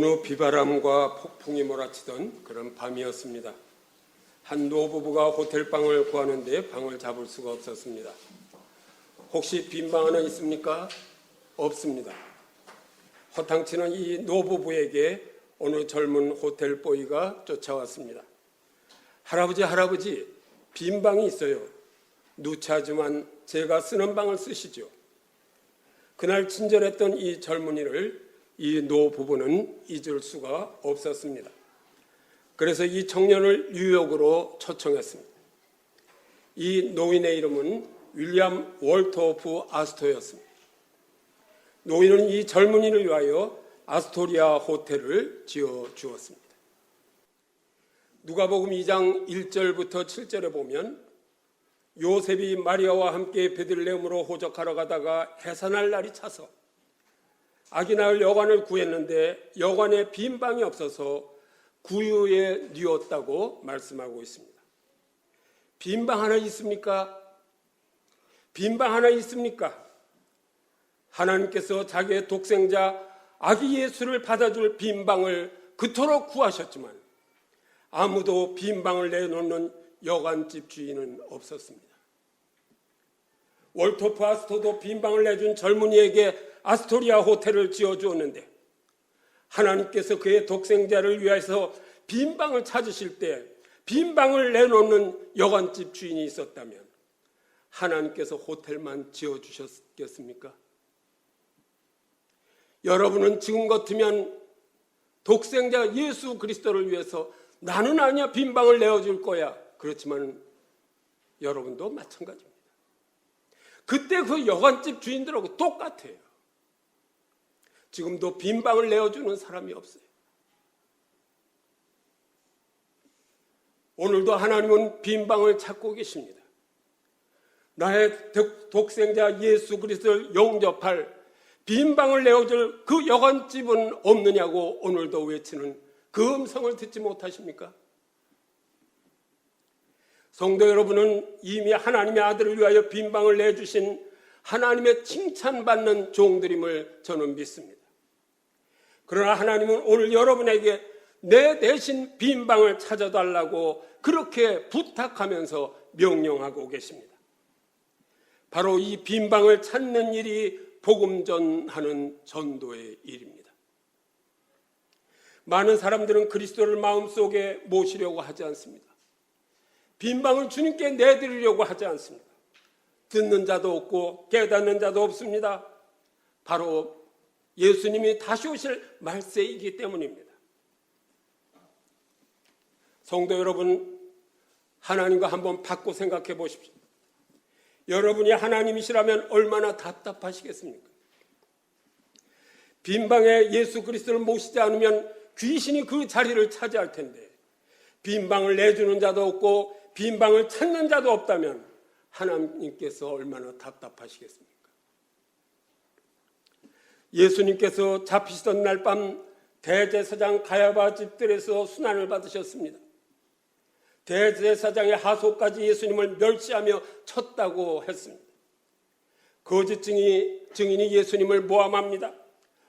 어느 비바람과 폭풍이 몰아치던 그런 밤이었습니다. 한 노부부가 호텔방을 구하는데 방을 잡을 수가 없었습니다. 혹시 빈 방 하나 있습니까? 없습니다. 허탕치는 이 노부부에게 어느 젊은 호텔보이가 쫓아왔습니다. 할아버지, 빈 방이 있어요. 누차지만 제가 쓰는 방을 쓰시죠. 그날 친절했던 이 젊은이를 이 노부부는 잊을 수가 없었습니다. 그래서 이 청년을 뉴욕으로 초청했습니다. 이 노인의 이름은 윌리엄 월토프 아스토였습니다. 노인은 이 젊은이를 위하여 아스토리아 호텔을 지어주었습니다. 누가복음 2장 1절부터 7절에 보면 요셉이 마리아와 함께 베들레헴으로 호적하러 가다가 해산할 날이 차서 아기 낳을 여관을 구했는데 여관에 빈 방이 없어서 구유에 뉘었다고 말씀하고 있습니다. 빈 방 하나 있습니까? 빈 방 하나 있습니까? 하나님께서 자기의 독생자 아기 예수를 받아줄 빈 방을 그토록 구하셨지만 아무도 빈 방을 내놓는 여관집 주인은 없었습니다. 월토프 아스토도 빈 방을 내준 젊은이에게 아스토리아 호텔을 지어주었는데 하나님께서 그의 독생자를 위해서 빈 방을 찾으실 때 빈 방을 내놓는 여관집 주인이 있었다면 하나님께서 호텔만 지어주셨겠습니까? 여러분은 지금 같으면 독생자 예수 그리스도를 위해서 나는 아니야 빈 방을 내어줄 거야. 그렇지만 여러분도 마찬가지입니다. 그때 그 여관집 주인들하고 똑같아요. 지금도 빈 방을 내어주는 사람이 없어요. 오늘도 하나님은 빈 방을 찾고 계십니다. 나의 독생자 예수 그리스도를 영접할 빈 방을 내어줄 그 여관집은 없느냐고 오늘도 외치는 그 음성을 듣지 못하십니까? 성도 여러분은 이미 하나님의 아들을 위하여 빈 방을 내주신 하나님의 칭찬받는 종들임을 저는 믿습니다. 그러나 하나님은 오늘 여러분에게 내 대신 빈 방을 찾아달라고 그렇게 부탁하면서 명령하고 계십니다. 바로 이 빈 방을 찾는 일이 복음 전하는 전도의 일입니다. 많은 사람들은 그리스도를 마음속에 모시려고 하지 않습니다. 빈 방을 주님께 내드리려고 하지 않습니다. 듣는 자도 없고 깨닫는 자도 없습니다. 바로 예수님이 다시 오실 말세이기 때문입니다. 성도 여러분, 하나님과 한번 바꿔 생각해 보십시오. 여러분이 하나님이시라면 얼마나 답답하시겠습니까? 빈 방에 예수 그리스도를 모시지 않으면 귀신이 그 자리를 차지할 텐데 빈 방을 내주는 자도 없고 빈 방을 찾는 자도 없다면 하나님께서 얼마나 답답하시겠습니까? 예수님께서 잡히시던 날 밤 대제사장 가야바 집들에서 순환을 받으셨습니다. 대제사장의 하소까지 예수님을 멸시하며 쳤다고 했습니다. 거짓 증인이 예수님을 모함합니다.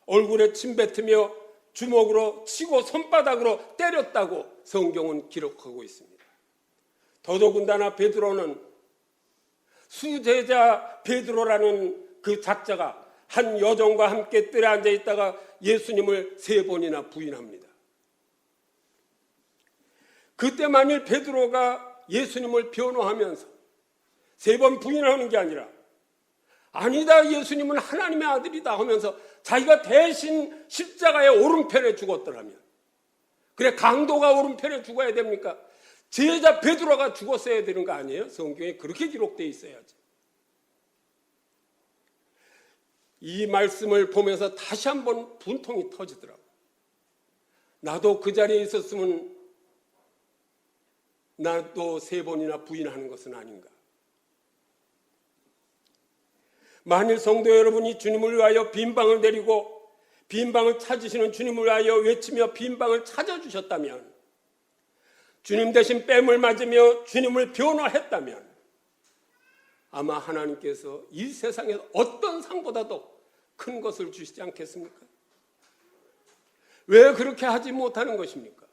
얼굴에 침 뱉으며 주먹으로 치고 손바닥으로 때렸다고 성경은 기록하고 있습니다. 더더군다나 베드로는 수제자 베드로라는 그 작자가 한 여종과 함께 뜰에 앉아 있다가 예수님을 3번이나 부인합니다. 그때 만일 베드로가 예수님을 변호하면서 3번 부인하는 게 아니라 아니다 예수님은 하나님의 아들이다 하면서 자기가 대신 십자가의 오른편에 죽었더라면 그래 강도가 오른편에 죽어야 됩니까? 제자 베드로가 죽었어야 되는 거 아니에요? 성경에 그렇게 기록되어 있어야지. 이 말씀을 보면서 다시 한번 분통이 터지더라고요. 나도 그 자리에 있었으면 나도 3번이나 부인하는 것은 아닌가. 만일 성도 여러분이 주님을 위하여 빈방을 내리고 빈방을 찾으시는 주님을 위하여 외치며 빈방을 찾아주셨다면 주님 대신 뺨을 맞으며 주님을 변호했다면 아마 하나님께서 이 세상에서 어떤 상보다도 큰 것을 주시지 않겠습니까? 왜 그렇게 하지 못하는 것입니까?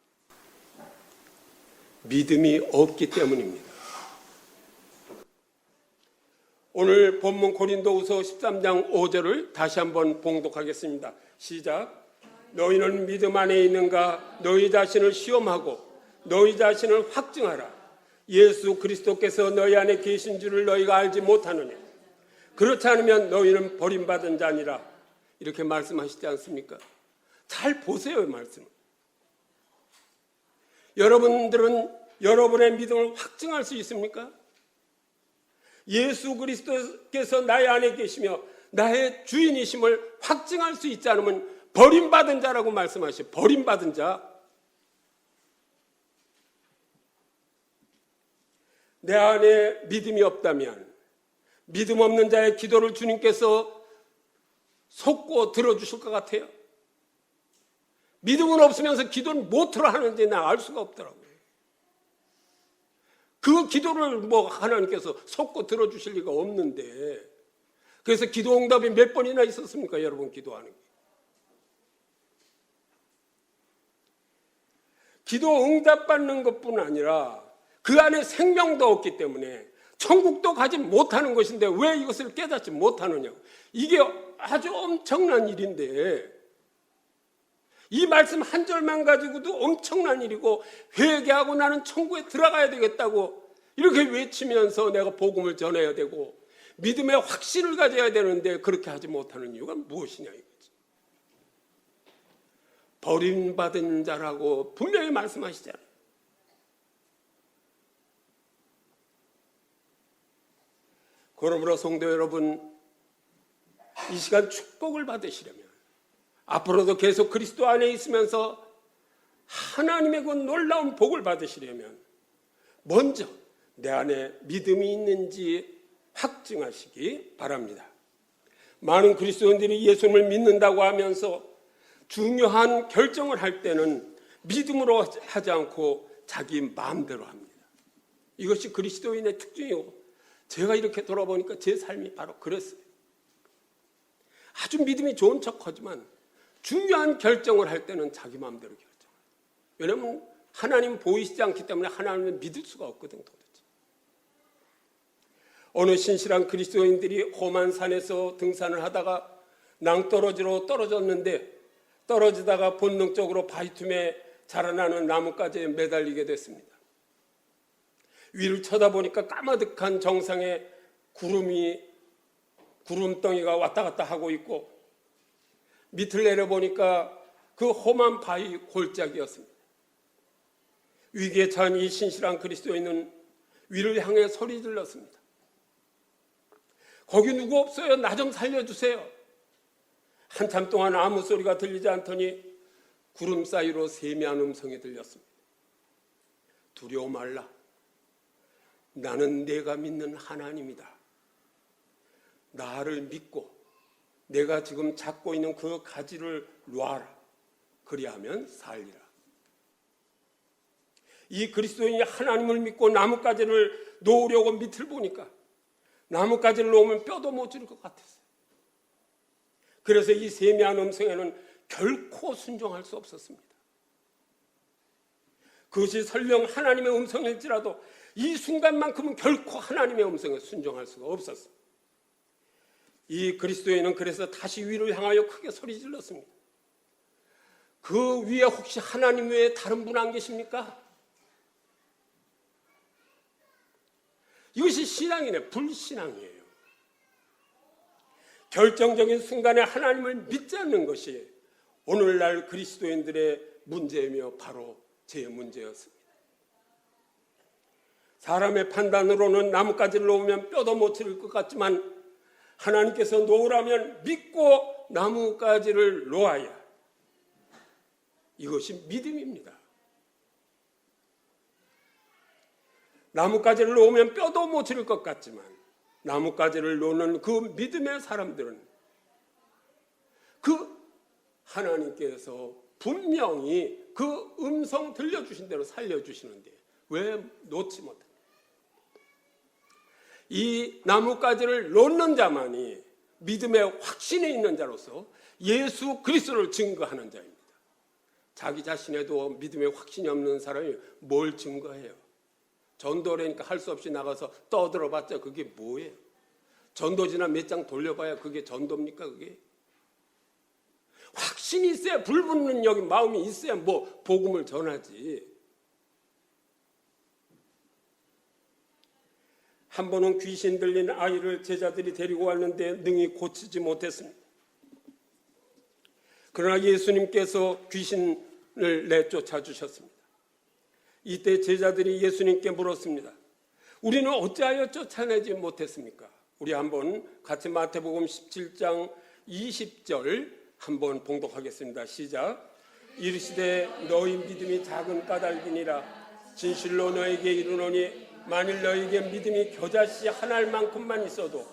믿음이 없기 때문입니다. 오늘 본문 고린도후서 13장 5절을 다시 한번 봉독하겠습니다. 시작. 너희는 믿음 안에 있는가? 너희 자신을 시험하고 너희 자신을 확증하라. 예수 그리스도께서 너희 안에 계신 줄을 너희가 알지 못하느냐? 그렇지 않으면 너희는 버림받은 자니라. 이렇게 말씀하시지 않습니까? 잘 보세요, 이 말씀. 여러분들은 여러분의 믿음을 확증할 수 있습니까? 예수 그리스도께서 나의 안에 계시며 나의 주인이심을 확증할 수 있지 않으면 버림받은 자라고 말씀하시죠. 버림받은 자. 내 안에 믿음이 없다면 믿음 없는 자의 기도를 주님께서 속고 들어주실 것 같아요. 믿음은 없으면서 기도는 못으로 하는지 나 알 수가 없더라고요. 그 기도를 하나님께서 속고 들어주실 리가 없는데, 그래서 기도 응답이 몇 번이나 있었습니까? 여러분 기도하는 게. 기도 응답받는 것뿐 아니라 그 안에 생명도 없기 때문에 천국도 가지 못하는 것인데 왜 이것을 깨닫지 못하느냐. 이게 아주 엄청난 일인데, 이 말씀 한 절만 가지고도 엄청난 일이고, 회개하고 나는 천국에 들어가야 되겠다고 이렇게 외치면서 내가 복음을 전해야 되고 믿음의 확신을 가져야 되는데 그렇게 하지 못하는 이유가 무엇이냐 이거지. 버림받은 자라고 분명히 말씀하시잖아요. 그러므로 성도 여러분, 이 시간 축복을 받으시려면, 앞으로도 계속 그리스도 안에 있으면서 하나님의 그 놀라운 복을 받으시려면 먼저 내 안에 믿음이 있는지 확증하시기 바랍니다. 많은 그리스도인들이 예수님을 믿는다고 하면서 중요한 결정을 할 때는 믿음으로 하지 않고 자기 마음대로 합니다. 이것이 그리스도인의 특징이고, 제가 이렇게 돌아보니까 제 삶이 바로 그랬어요. 아주 믿음이 좋은 척하지만 중요한 결정을 할 때는 자기 마음대로 결정해요. 왜냐하면 하나님 보이시지 않기 때문에 하나님을 믿을 수가 없거든 도대체. 어느 신실한 그리스도인들이 험한 산에서 등산을 하다가 낭떠러지로 떨어졌는데, 떨어지다가 본능적으로 바위틈에 자라나는 나뭇가지에 매달리게 됐습니다. 위를 쳐다보니까 까마득한 정상에 구름덩이가 왔다 갔다 하고 있고, 밑을 내려보니까 그 험한 바위 골짜기였습니다. 위기에 처한 이 신실한 그리스도인은 위를 향해 소리 질렀습니다. 거기 누구 없어요? 나 좀 살려주세요. 한참 동안 아무 소리가 들리지 않더니 구름 사이로 세미한 음성이 들렸습니다. 두려워 말라. 나는 내가 믿는 하나님이다. 나를 믿고 내가 지금 잡고 있는 그 가지를 놔라. 그리하면 살리라. 이 그리스도인이 하나님을 믿고 나뭇가지를 놓으려고 밑을 보니까 나뭇가지를 놓으면 뼈도 못 줄 것 같았어요. 그래서 이 세미한 음성에는 결코 순종할 수 없었습니다. 그것이 설령 하나님의 음성일지라도 이 순간만큼은 결코 하나님의 음성에 순종할 수가 없었습니다. 이 그리스도인은 그래서 다시 위를 향하여 크게 소리 질렀습니다. 그 위에 혹시 하나님 외에 다른 분 안 계십니까? 이것이 신앙이네, 불신앙이에요. 결정적인 순간에 하나님을 믿지 않는 것이 오늘날 그리스도인들의 문제이며 바로 제 문제였습니다. 사람의 판단으로는 나뭇가지를 놓으면 뼈도 못 치를 것 같지만 하나님께서 놓으라면 믿고 나뭇가지를 놓아야, 이것이 믿음입니다. 나뭇가지를 놓으면 뼈도 못 치를 것 같지만 나뭇가지를 놓는 그 믿음의 사람들은 그 하나님께서 분명히 그 음성 들려주신 대로 살려주시는데 왜 놓지 못합니까? 이 나뭇가지를 놓는 자만이 믿음의 확신이 있는 자로서 예수 그리스도를 증거하는 자입니다. 자기 자신에도 믿음의 확신이 없는 사람이 뭘 증거해요? 전도라니까 할 수 없이 나가서 떠들어봤자 그게 뭐예요? 전도지나 몇 장 돌려봐야 그게 전도입니까? 그게 확신이 있어야, 불붙는 여기 마음이 있어야 뭐 복음을 전하지. 한 번은 귀신 들린 아이를 제자들이 데리고 왔는데 능히 고치지 못했습니다. 그러나 예수님께서 귀신을 내쫓아 주셨습니다. 이때 제자들이 예수님께 물었습니다. 우리는 어찌하여 쫓아내지 못했습니까? 우리 한번 같이 마태복음 17장 20절 한번 봉독하겠습니다. 시작. 이르시되 너희 믿음이 작은 까닭이니라. 진실로 너에게 이르노니 만일 너에게 믿음이 겨자씨 한 알만큼만 있어도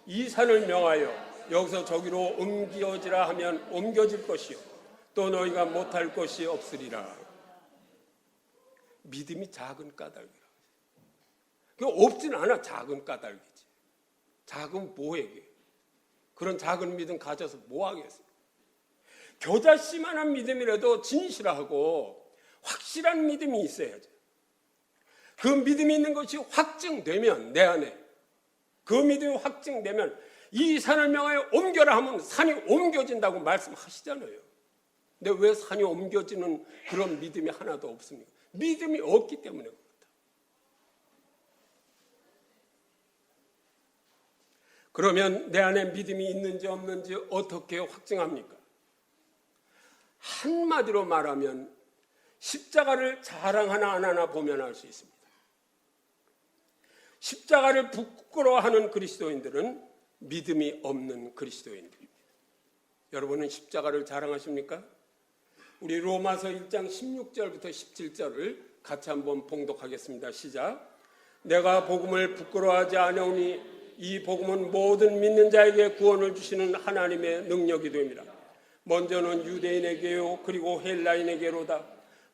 이 산을 명하여 여기서 저기로 옮겨지라 하면 옮겨질 것이요 또 너희가 못할 것이 없으리라. 믿음이 작은 까닭이라. 그 없진 않아. 작은 까닭이지. 작은 뭐해? 그런 작은 믿음 가져서 뭐 하겠어요? 겨자씨만한 믿음이라도 진실하고 확실한 믿음이 있어야죠. 그 믿음이 있는 것이 확증되면, 내 안에 그 믿음이 확증되면 이 산을 명하여 옮겨라 하면 산이 옮겨진다고 말씀하시잖아요. 근데 왜 산이 옮겨지는 그런 믿음이 하나도 없습니까? 믿음이 없기 때문에 그렇다. 그러면 내 안에 믿음이 있는지 없는지 어떻게 확증합니까? 한마디로 말하면 십자가를 자랑하나 안 하나 보면 알 수 있습니다. 십자가를 부끄러워하는 그리스도인들은 믿음이 없는 그리스도인들입니다. 여러분은 십자가를 자랑하십니까? 우리 로마서 1장 16절부터 17절을 같이 한번 봉독하겠습니다. 시작. 내가 복음을 부끄러워하지 아니오니 이 복음은 모든 믿는 자에게 구원을 주시는 하나님의 능력이 됩니다. 먼저는 유대인에게요 그리고 헬라인에게로다.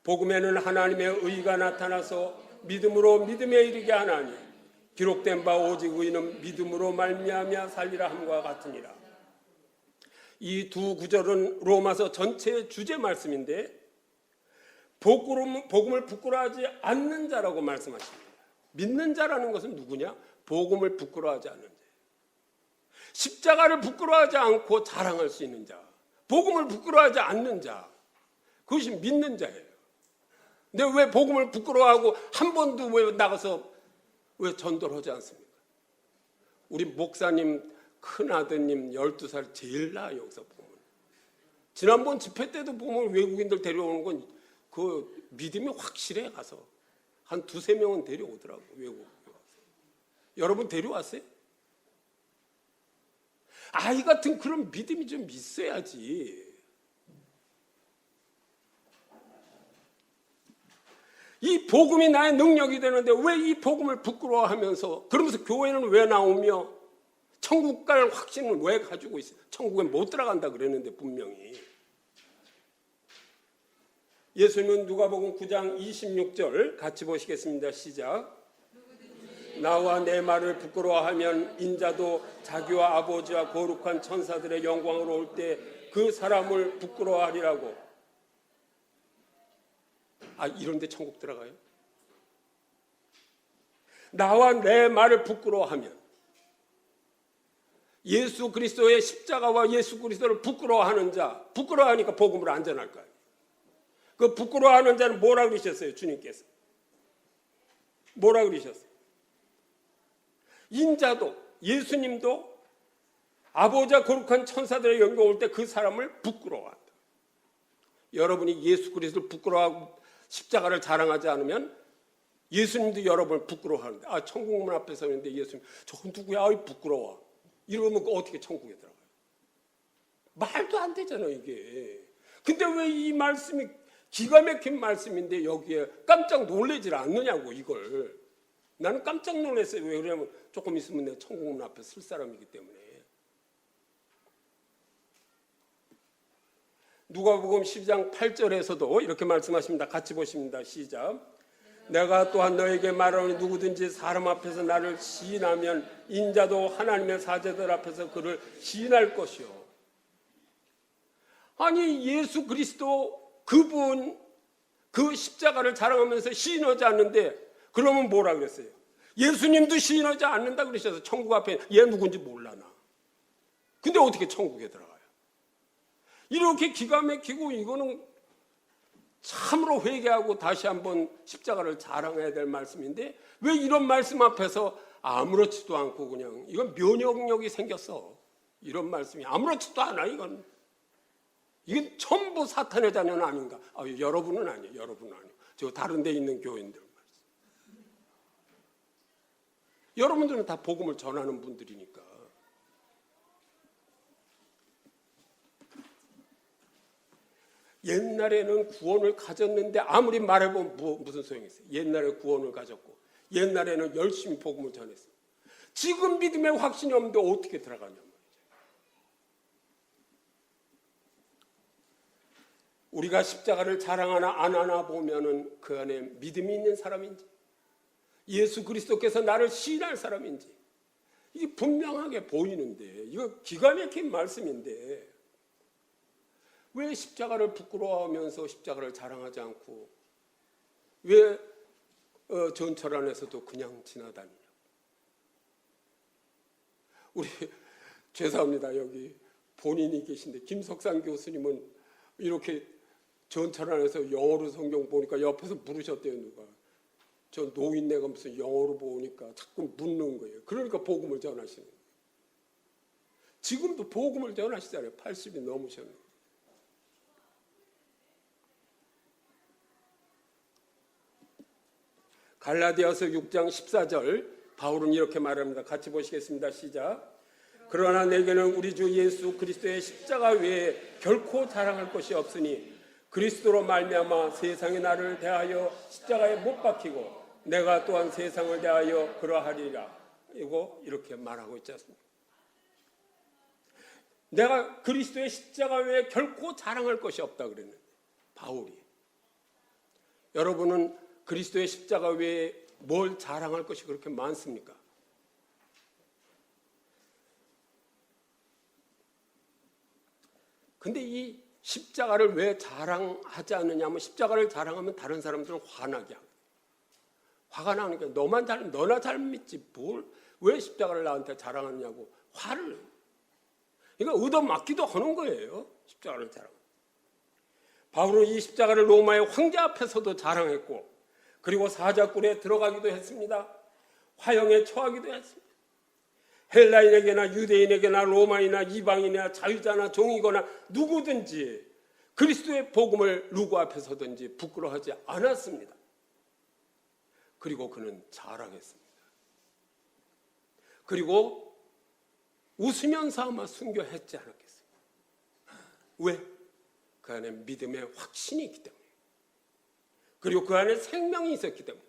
복음에는 하나님의 의가 나타나서 믿음으로 믿음에 이르게 하나니 기록된 바 오직 의는 믿음으로 말미암아 살리라 함과 같으니라. 이 두 구절은 로마서 전체의 주제 말씀인데 복음을 부끄러워하지 않는 자라고 말씀하십니다. 믿는 자라는 것은 누구냐? 복음을 부끄러워하지 않는 자. 십자가를 부끄러워하지 않고 자랑할 수 있는 자. 복음을 부끄러워하지 않는 자. 그것이 믿는 자예요. 근데 왜 복음을 부끄러워하고 한 번도 왜 나가서 왜 전도를 하지 않습니까? 우리 목사님 큰아드님 12살 제일 나아 여기서 보면. 지난번 집회 때도 보면 외국인들 데려오는 건 그 믿음이 확실해 가서 한 2-3명은 데려오더라고 외국에 와서. 여러분 데려왔어요? 아이 같은 그런 믿음이 좀 있어야지. 이 복음이 나의 능력이 되는데 왜 이 복음을 부끄러워하면서 그러면서 교회는 왜 나오며 천국 갈 확신을 왜 가지고 있어요? 천국에 못 들어간다 그랬는데 분명히. 예수님은 누가복음 9장 26절 같이 보시겠습니다. 시작. 나와 내 말을 부끄러워하면 인자도 자기와 아버지와 거룩한 천사들의 영광으로 올 때 그 사람을 부끄러워하리라고. 아, 이런데 천국 들어가요? 나와 내 말을 부끄러워하면 예수 그리스도의 십자가와 예수 그리스도를 부끄러워하는 자, 부끄러워하니까 복음을 안 전할 거예요. 그 부끄러워하는 자는 뭐라 그러셨어요? 주님께서 뭐라 그러셨어요? 인자도 예수님도 아버지와 거룩한 천사들의 영광 올 때 그 사람을 부끄러워한다. 여러분이 예수 그리스도를 부끄러워하고 십자가를 자랑하지 않으면 예수님도 여러분을 부끄러워하는데, 아, 천국문 앞에 서 있는데 예수님 저 누구야? 아이 부끄러워. 이러면 어떻게 천국에 들어가요? 말도 안 되잖아요 이게. 근데 왜 이 말씀이 기가 막힌 말씀인데 여기에 깜짝 놀라질 않느냐고. 이걸 나는 깜짝 놀랐어요. 왜 그러냐면 조금 있으면 내가 천국문 앞에 설 사람이기 때문에. 누가복음 12장 8절에서도 이렇게 말씀하십니다. 같이 보십니다. 시작. 내가 또한 너에게 말하노니 누구든지 사람 앞에서 나를 시인하면 인자도 하나님의 사제들 앞에서 그를 시인할 것이요. 아니 예수 그리스도 그분 그 십자가를 자랑하면서 시인하지 않는데 그러면 뭐라 그랬어요? 예수님도 시인하지 않는다 그러셔서 천국 앞에 얘 누군지 몰라 나. 근데 어떻게 천국에 들어가요? 이렇게 기가 막히고 이거는 참으로 회개하고 다시 한번 십자가를 자랑해야 될 말씀인데 왜 이런 말씀 앞에서 아무렇지도 않고 그냥 이건 면역력이 생겼어. 이런 말씀이 아무렇지도 않아. 이건 전부 사탄의 자녀는 아닌가? 여러분은 아니에요. 여러분은 아니에요. 저 다른 데 있는 교인들 말씀. 여러분들은 다 복음을 전하는 분들이니까. 옛날에는 구원을 가졌는데 아무리 말해보면 무슨 소용이 있어요. 옛날에 구원을 가졌고 옛날에는 열심히 복음을 전했어요. 지금 믿음에 확신이 없는데 어떻게 들어가냐 말이죠. 우리가 십자가를 자랑하나 안 하나 보면은 그 안에 믿음이 있는 사람인지 예수 그리스도께서 나를 시인할 사람인지 이게 분명하게 보이는데 이거 기가 막힌 말씀인데 왜 십자가를 부끄러워하면서 십자가를 자랑하지 않고 왜 전철 안에서도 그냥 지나다니냐. 우리 죄송합니다. 여기 본인이 계신데 김석상 교수님은 이렇게 전철 안에서 영어로 성경 보니까 옆에서 물으셨대요. 누가. 저 노인네가 무슨 영어로 보니까 자꾸 묻는 거예요. 그러니까 복음을 전하시는 거예요. 지금도 복음을 전하시잖아요. 80이 넘으셨는데. 갈라디아서 6장 14절 바울은 이렇게 말합니다. 같이 보시겠습니다. 시작. 그러나 내게는 우리 주 예수 그리스도의 십자가 외에 결코 자랑할 것이 없으니 그리스도로 말미암아 세상이 나를 대하여 십자가에 못 박히고 내가 또한 세상을 대하여 그러하리라. 이거 이렇게 말하고 있지 않습니까? 내가 그리스도의 십자가 외에 결코 자랑할 것이 없다 그랬는데 바울이. 여러분은 그리스도의 십자가 외에 뭘 자랑할 것이 그렇게 많습니까? 근데 이 십자가를 왜 자랑하지 않느냐 하면 십자가를 자랑하면 다른 사람들은 화나게 합니다. 화가 나니까 너나 잘 믿지 왜 십자가를 나한테 자랑하느냐고 화를. 그러니까 얻어맞기도 하는 거예요. 십자가를 자랑. 바울은 이 십자가를 로마의 황제 앞에서도 자랑했고 그리고 사자굴에 들어가기도 했습니다. 화형에 처하기도 했습니다. 헬라인에게나 유대인에게나 로마인이나 이방인이나 자유자나 종이거나 누구든지 그리스도의 복음을 누구 앞에서든지 부끄러워하지 않았습니다. 그리고 그는 자랑했습니다. 그리고 웃으면서 아마 순교했지 않았겠어요. 왜? 그 안에 믿음의 확신이 있기 때문에. 그리고 그 안에 생명이 있었기 때문에.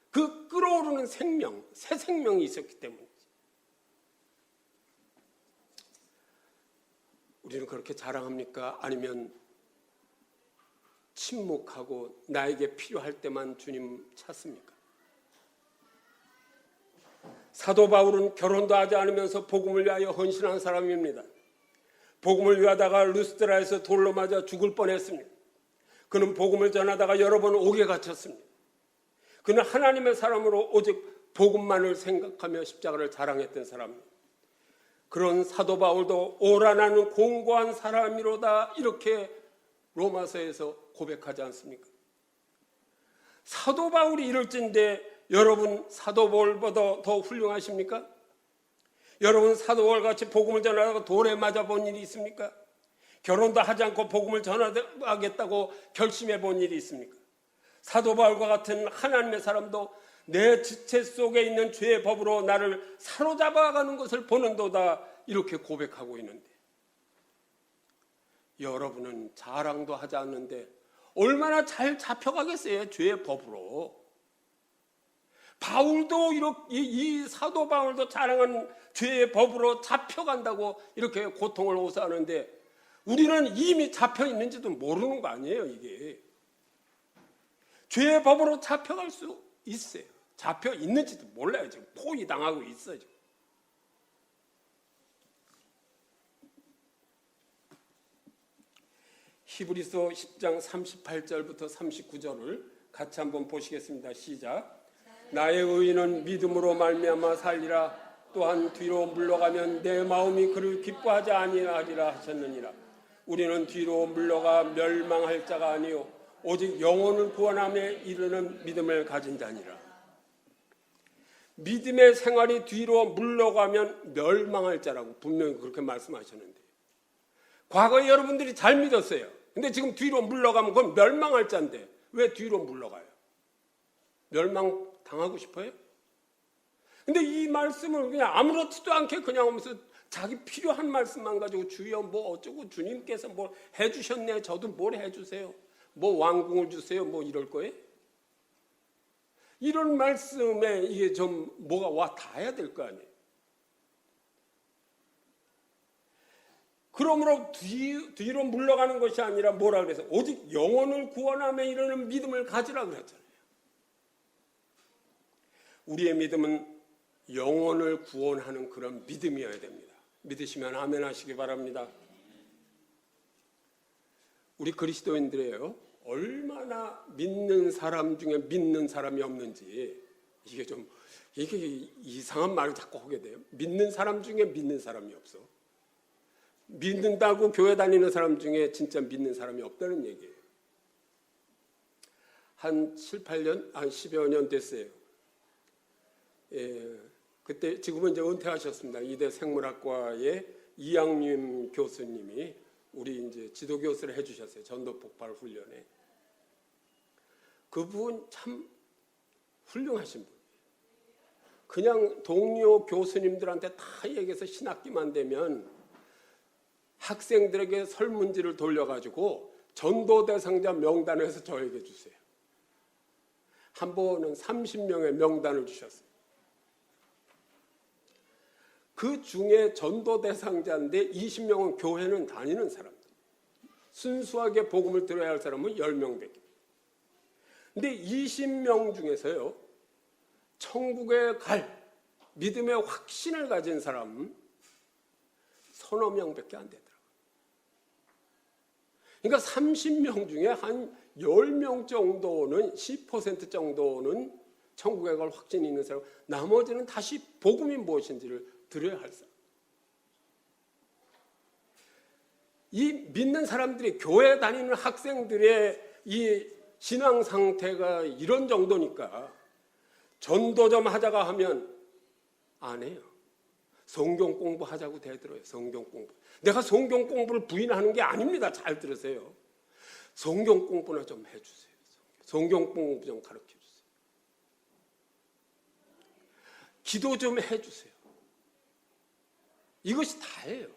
그 끓어오르는 생명, 새 생명이 있었기 때문이지. 우리는 그렇게 자랑합니까? 아니면 침묵하고 나에게 필요할 때만 주님 찾습니까? 사도 바울은 결혼도 하지 않으면서 복음을 위하여 헌신한 사람입니다. 복음을 위하다가 루스드라에서 돌로 맞아 죽을 뻔했습니다. 그는 복음을 전하다가 여러 번 옥에 갇혔습니다. 그는 하나님의 사람으로 오직 복음만을 생각하며 십자가를 자랑했던 사람입니다. 그런 사도 바울도 오라나는 공고한 사람이로다 이렇게 로마서에서 고백하지 않습니까? 사도 바울이 이럴진데 여러분 사도 바울보다 더 훌륭하십니까? 여러분 사도 바울 같이 복음을 전하다가 돌에 맞아본 일이 있습니까? 결혼도 하지 않고 복음을 전하겠다고 결심해 본 일이 있습니까? 사도 바울과 같은 하나님의 사람도 내 지체 속에 있는 죄의 법으로 나를 사로잡아가는 것을 보는도다 이렇게 고백하고 있는데 여러분은 자랑도 하지 않는데 얼마나 잘 잡혀가겠어요? 죄의 법으로. 바울도 이 사도 바울도 자랑한 죄의 법으로 잡혀간다고 이렇게 고통을 호소하는데 우리는 이미 잡혀 있는지도 모르는 거 아니에요, 이게. 죄의 법으로 잡혀갈 수 있어요. 잡혀 있는지도 몰라요. 지금 포위당하고 있어요. 히브리서 10장 38절부터 39절을 같이 한번 보시겠습니다. 시작. 나의 의인은 믿음으로 말미암아 살리라. 또한 뒤로 물러가면 내 마음이 그를 기뻐하지 아니하리라 하셨느니라. 우리는 뒤로 물러가 멸망할 자가 아니요 오직 영혼을 구원함에 이르는 믿음을 가진 자니라. 믿음의 생활이 뒤로 물러가면 멸망할 자라고 분명히 그렇게 말씀하셨는데, 과거에 여러분들이 잘 믿었어요. 근데 지금 뒤로 물러가면 그건 멸망할 자인데 왜 뒤로 물러가요? 멸망 당하고 싶어요? 근데 이 말씀을 그냥 아무렇지도 않게 그냥 하면서 자기 필요한 말씀만 가지고 주여 뭐 어쩌고 주님께서 뭐 해주셨네, 저도 뭘 해주세요, 뭐 왕궁을 주세요, 뭐 이럴 거예요? 이런 말씀에 이게 좀 뭐가 와 닿아야 될 거 아니에요. 그러므로 뒤로 물러가는 것이 아니라 뭐라 그래서 오직 영혼을 구원함에 이르는 믿음을 가지라 그랬잖아요. 우리의 믿음은 영혼을 구원하는 그런 믿음이어야 됩니다. 믿으시면 아멘 하시기 바랍니다. 우리 그리스도인들이에요. 얼마나 믿는 사람 중에 믿는 사람이 없는지, 이게 이상한 말을 자꾸 하게 돼요. 믿는 사람 중에 믿는 사람이 없어. 믿는다고 교회 다니는 사람 중에 진짜 믿는 사람이 없다는 얘기예요. 한 7, 8년, 한 10여 년 됐어요. 그때 지금은 이제 은퇴하셨습니다. 이대 생물학과의 이양림 교수님이 우리 이제 지도 교수를 해주셨어요. 전도 폭발 훈련에. 그분 참 훌륭하신 분이에요. 그냥 동료 교수님들한테 다 얘기해서 신학기만 되면 학생들에게 설문지를 돌려가지고 전도 대상자 명단에서 저에게 주세요. 한 번은 30명의 명단을 주셨어요. 그 중에 전도 대상자인데 20명은 교회는 다니는 사람들. 순수하게 복음을 들어야 할 사람은 10명밖에. 근데 20명 중에서요, 천국에 갈 믿음의 확신을 가진 사람은 서너 명밖에 안 되더라고요. 그러니까 30명 중에 한 10명 정도는, 10% 정도는 천국에 갈 확신이 있는 사람, 나머지는 다시 복음이 무엇인지를 들어야 할 사람. 이 믿는 사람들이, 교회 다니는 학생들의 이 신앙 상태가 이런 정도니까 전도 좀 하자가 하면 안 해요. 성경 공부하자고 대들어요. 성경 공부. 내가 성경 공부를 부인하는 게 아닙니다. 잘 들으세요. 성경 공부나 좀 해주세요. 성경 공부 좀 가르쳐주세요. 기도 좀 해주세요. 이것이 다예요.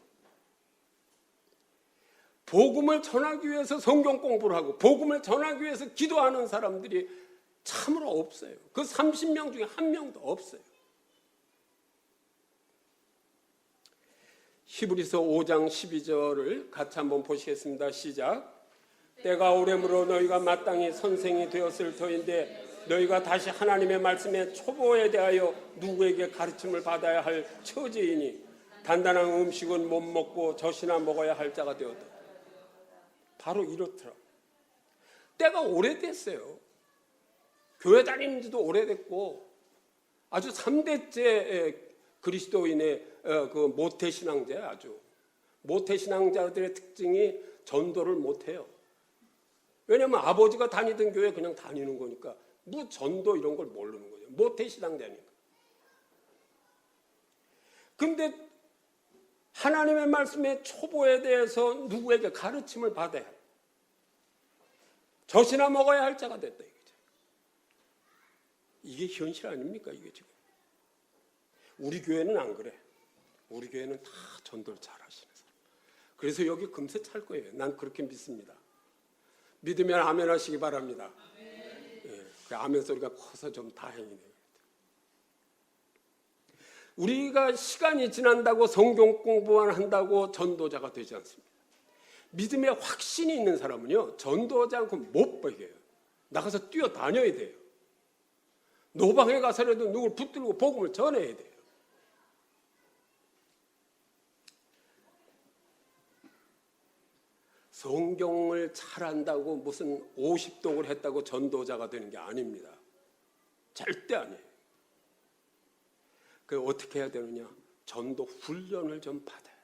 복음을 전하기 위해서 성경 공부를 하고 복음을 전하기 위해서 기도하는 사람들이 참으로 없어요. 그 30명 중에 한 명도 없어요. 히브리서 5장 12절을 같이 한번 보시겠습니다. 시작. 때가 오래므로 너희가 마땅히 선생이 되었을 터인데 너희가 다시 하나님의 말씀의 초보에 대하여 누구에게 가르침을 받아야 할 처지이니 단단한 음식은 못 먹고 젖이나 먹어야 할 자가 되었다. 바로 이렇더라. 때가 오래됐어요. 교회 다니는 지도 오래됐고 아주 3대째 그리스도인의 그 모태신앙자예요. 아주 모태신앙자들의 특징이 전도를 못해요. 왜냐하면 아버지가 다니던 교회 그냥 다니는 거니까 뭐 전도 이런 걸 모르는 거죠. 모태신앙자니까. 근데 하나님의 말씀의 초보에 대해서 누구에게 가르침을 받아야 해요. 젖이나 먹어야 할 자가 됐다 이거죠. 이게 현실 아닙니까? 이게 지금. 우리 교회는 안 그래. 우리 교회는 다 전도를 잘 하시는 사람. 그래서 여기 금세 찰 거예요. 난 그렇게 믿습니다. 믿으면 아멘 하시기 바랍니다. 예, 그 아멘 소리가 커서 좀 다행이네요. 우리가 시간이 지난다고 성경 공부만 한다고 전도자가 되지 않습니다. 믿음에 확신이 있는 사람은요, 전도하지 않고 못 버겨요. 나가서 뛰어다녀야 돼요. 노방에 가서라도 누굴 붙들고 복음을 전해야 돼요. 성경을 잘 안다고 무슨 50독을 했다고 전도자가 되는 게 아닙니다. 절대 아니에요. 그 어떻게 해야 되느냐? 전도 훈련을 좀 받아야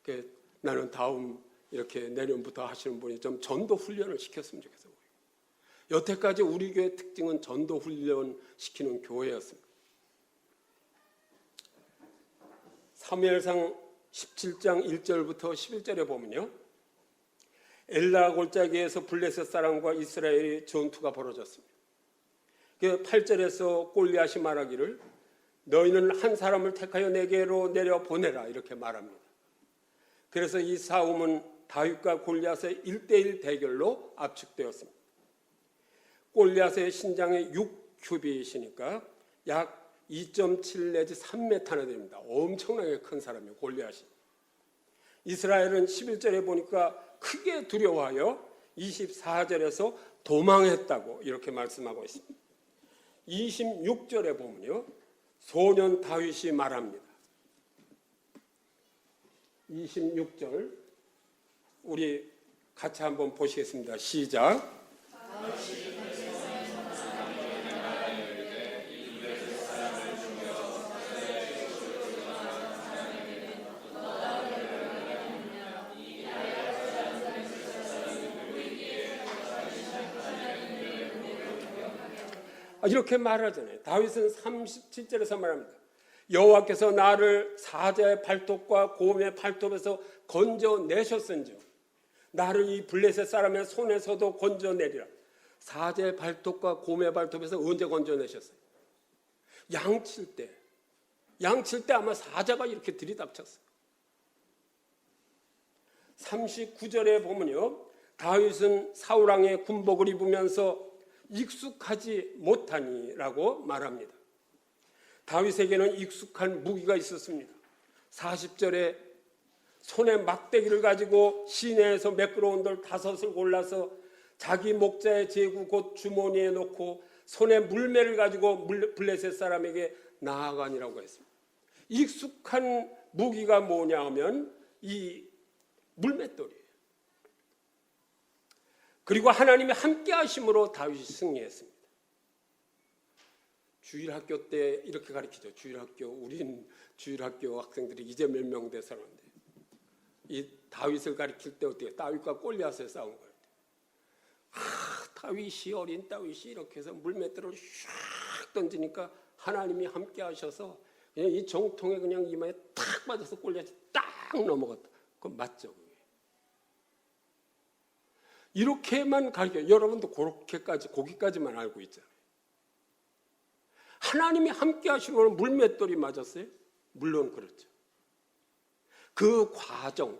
돼. 나는 다음 이렇게 내년부터 하시는 분이 좀 전도 훈련을 시켰으면 좋겠어요. 여태까지 우리 교회 특징은 전도 훈련 시키는 교회였습니다. 사무엘상 17장 1절부터 11절에 보면요, 엘라 골짜기에서 블레셋 사람과 이스라엘이 전투가 벌어졌습니다. 8절에서 골리앗이 말하기를 너희는 한 사람을 택하여 내게로 내려 보내라 이렇게 말합니다. 그래서 이 싸움은 다윗과 골리앗의 1대1 대결로 압축되었습니다. 골리앗의 신장이 6큐빗이니까 약 2.7 내지 3m나 됩니다. 엄청나게 큰 사람이에요, 골리앗이. 이스라엘은 11절에 보니까 크게 두려워하여 24절에서 도망했다고 이렇게 말씀하고 있습니다. 26절에 보면요, 소년 다윗이 말합니다. 26절 우리 같이 한번 보시겠습니다. 시작. 이렇게 말하잖아요. 다윗은 37절에서 말합니다. 여호와께서 나를 사자의 발톱과 곰의 발톱에서 건져내셨은즉 나를 이 블레셋 사람의 손에서도 건져내리라. 사자의 발톱과 곰의 발톱에서 언제 건져내셨어요? 양칠 때 아마 사자가 이렇게 들이닥쳤어요. 39절에 보면요, 다윗은 사울왕의 군복을 입으면서 익숙하지 못하니라고 말합니다. 다윗에게는 익숙한 무기가 있었습니다. 40절에 손에 막대기를 가지고 시내에서 매끄러운 돌 5을 골라서 자기 목자의 제구 곧 주머니에 넣고 손에 물매를 가지고 블레셋 사람에게 나아가니라고 했습니다. 익숙한 무기가 뭐냐 하면 이 물맷돌이에요. 그리고 하나님이 함께 하심으로 다윗이 승리했습니다. 주일학교 때 이렇게 가르치죠. 우린 주일학교 학생들이 이제 몇 명 돼서는데 이 다윗을 가르칠 때 어떻게 다윗과 골리앗의 싸운 거예요. 다윗이 어린 다윗이 이렇게 해서 물맷돌을 샥 던지니까 하나님이 함께 하셔서 그냥 이 정통에 그냥 이마에 탁 맞아서 골리앗이 딱 넘어갔다. 그건 맞죠. 이렇게만 가르쳐요. 여러분도 거기까지만 알고 있잖아요. 하나님이 함께 하시고는 물맷돌이 맞았어요? 물론 그렇죠. 그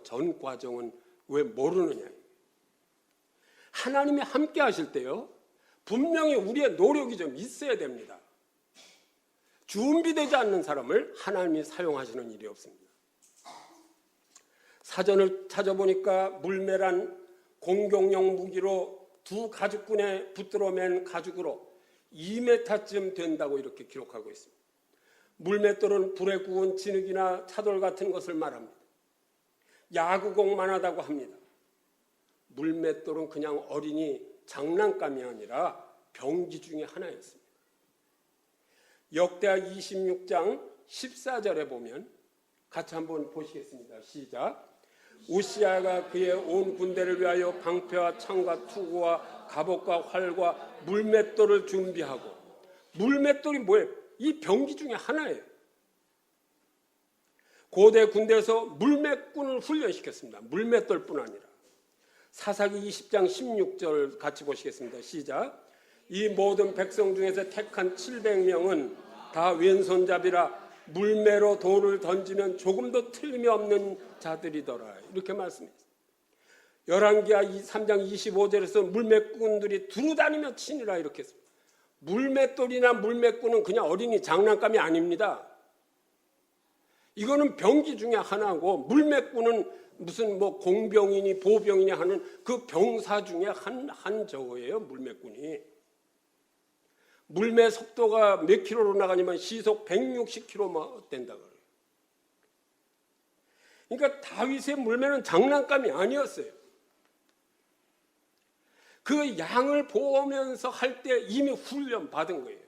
전 과정은 왜 모르느냐. 하나님이 함께 하실 때요, 분명히 우리의 노력이 좀 있어야 됩니다. 준비되지 않는 사람을 하나님이 사용하시는 일이 없습니다. 사전을 찾아보니까 물매란 공격용 무기로 두 가죽끈에 붙들어 맨 가죽으로 2m쯤 된다고 이렇게 기록하고 있습니다. 물맷돌은 불에 구운 진흙이나 차돌 같은 것을 말합니다. 야구공만 하다고 합니다. 물맷돌은 그냥 어린이 장난감이 아니라 병기 중에 하나였습니다. 역대하 26장 14절에 보면 같이 한번 보시겠습니다. 시작. 우시아가 그의 온 군대를 위하여 방패와 창과 투구와 갑옷과 활과 물맷돌을 준비하고, 물맷돌이 뭐예요? 이 병기 중에 하나예요. 고대 군대에서 물맷꾼을 훈련시켰습니다. 물맷돌뿐 아니라. 사사기 20장 16절 같이 보시겠습니다. 시작. 이 모든 백성 중에서 택한 700명은 다 왼손잡이라 물매로 돌을 던지면 조금도 틀림이 없는 자들이더라. 이렇게 말씀했습니다. 열왕기하 3장 25절에서 물맷꾼들이 두루다니며 치니라 이렇게 했습니다. 물맷돌이나 물맷꾼은 그냥 어린이 장난감이 아닙니다. 이거는 병기 중에 하나고, 물맷꾼은 무슨 공병이니 보병이니 하는 그 병사 중에 한 저거예요. 물맷꾼이. 물매 속도가 몇 킬로로 나가냐면 시속 160km 된다 그래요. 그러니까 다윗의 물매는 장난감이 아니었어요. 그 양을 보면서 할 때 이미 훈련 받은 거예요.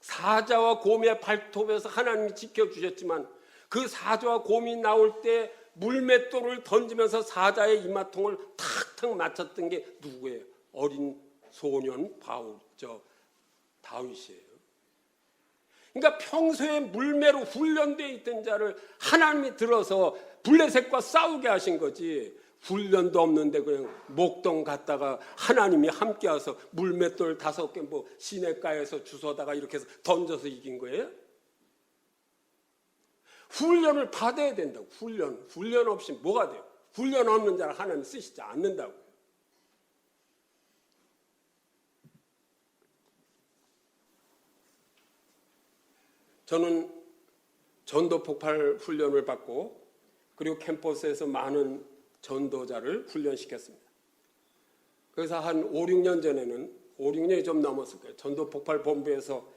사자와 곰의 발톱에서 하나님이 지켜주셨지만 그 사자와 곰이 나올 때 물맷돌을 던지면서 사자의 이마통을 탁탁 맞췄던 게 누구예요? 어린 소년 다윗이에요. 그러니까 평소에 물매로 훈련되어 있던 자를 하나님이 들어서 블레셋과 싸우게 하신 거지, 훈련도 없는데 그냥 목동 갔다가 하나님이 함께 와서 물맷돌 5개 뭐 시냇가에서 주워다가 이렇게 해서 던져서 이긴 거예요? 훈련을 받아야 된다고. 훈련 없이 뭐가 돼요? 훈련 없는 자를 하나님 쓰시지 않는다고. 저는 전도 폭발 훈련을 받고 그리고 캠퍼스에서 많은 전도자를 훈련시켰습니다. 그래서 한 5, 6년 전에는 5, 6년이 좀 넘었을 거예요. 전도 폭발 본부에서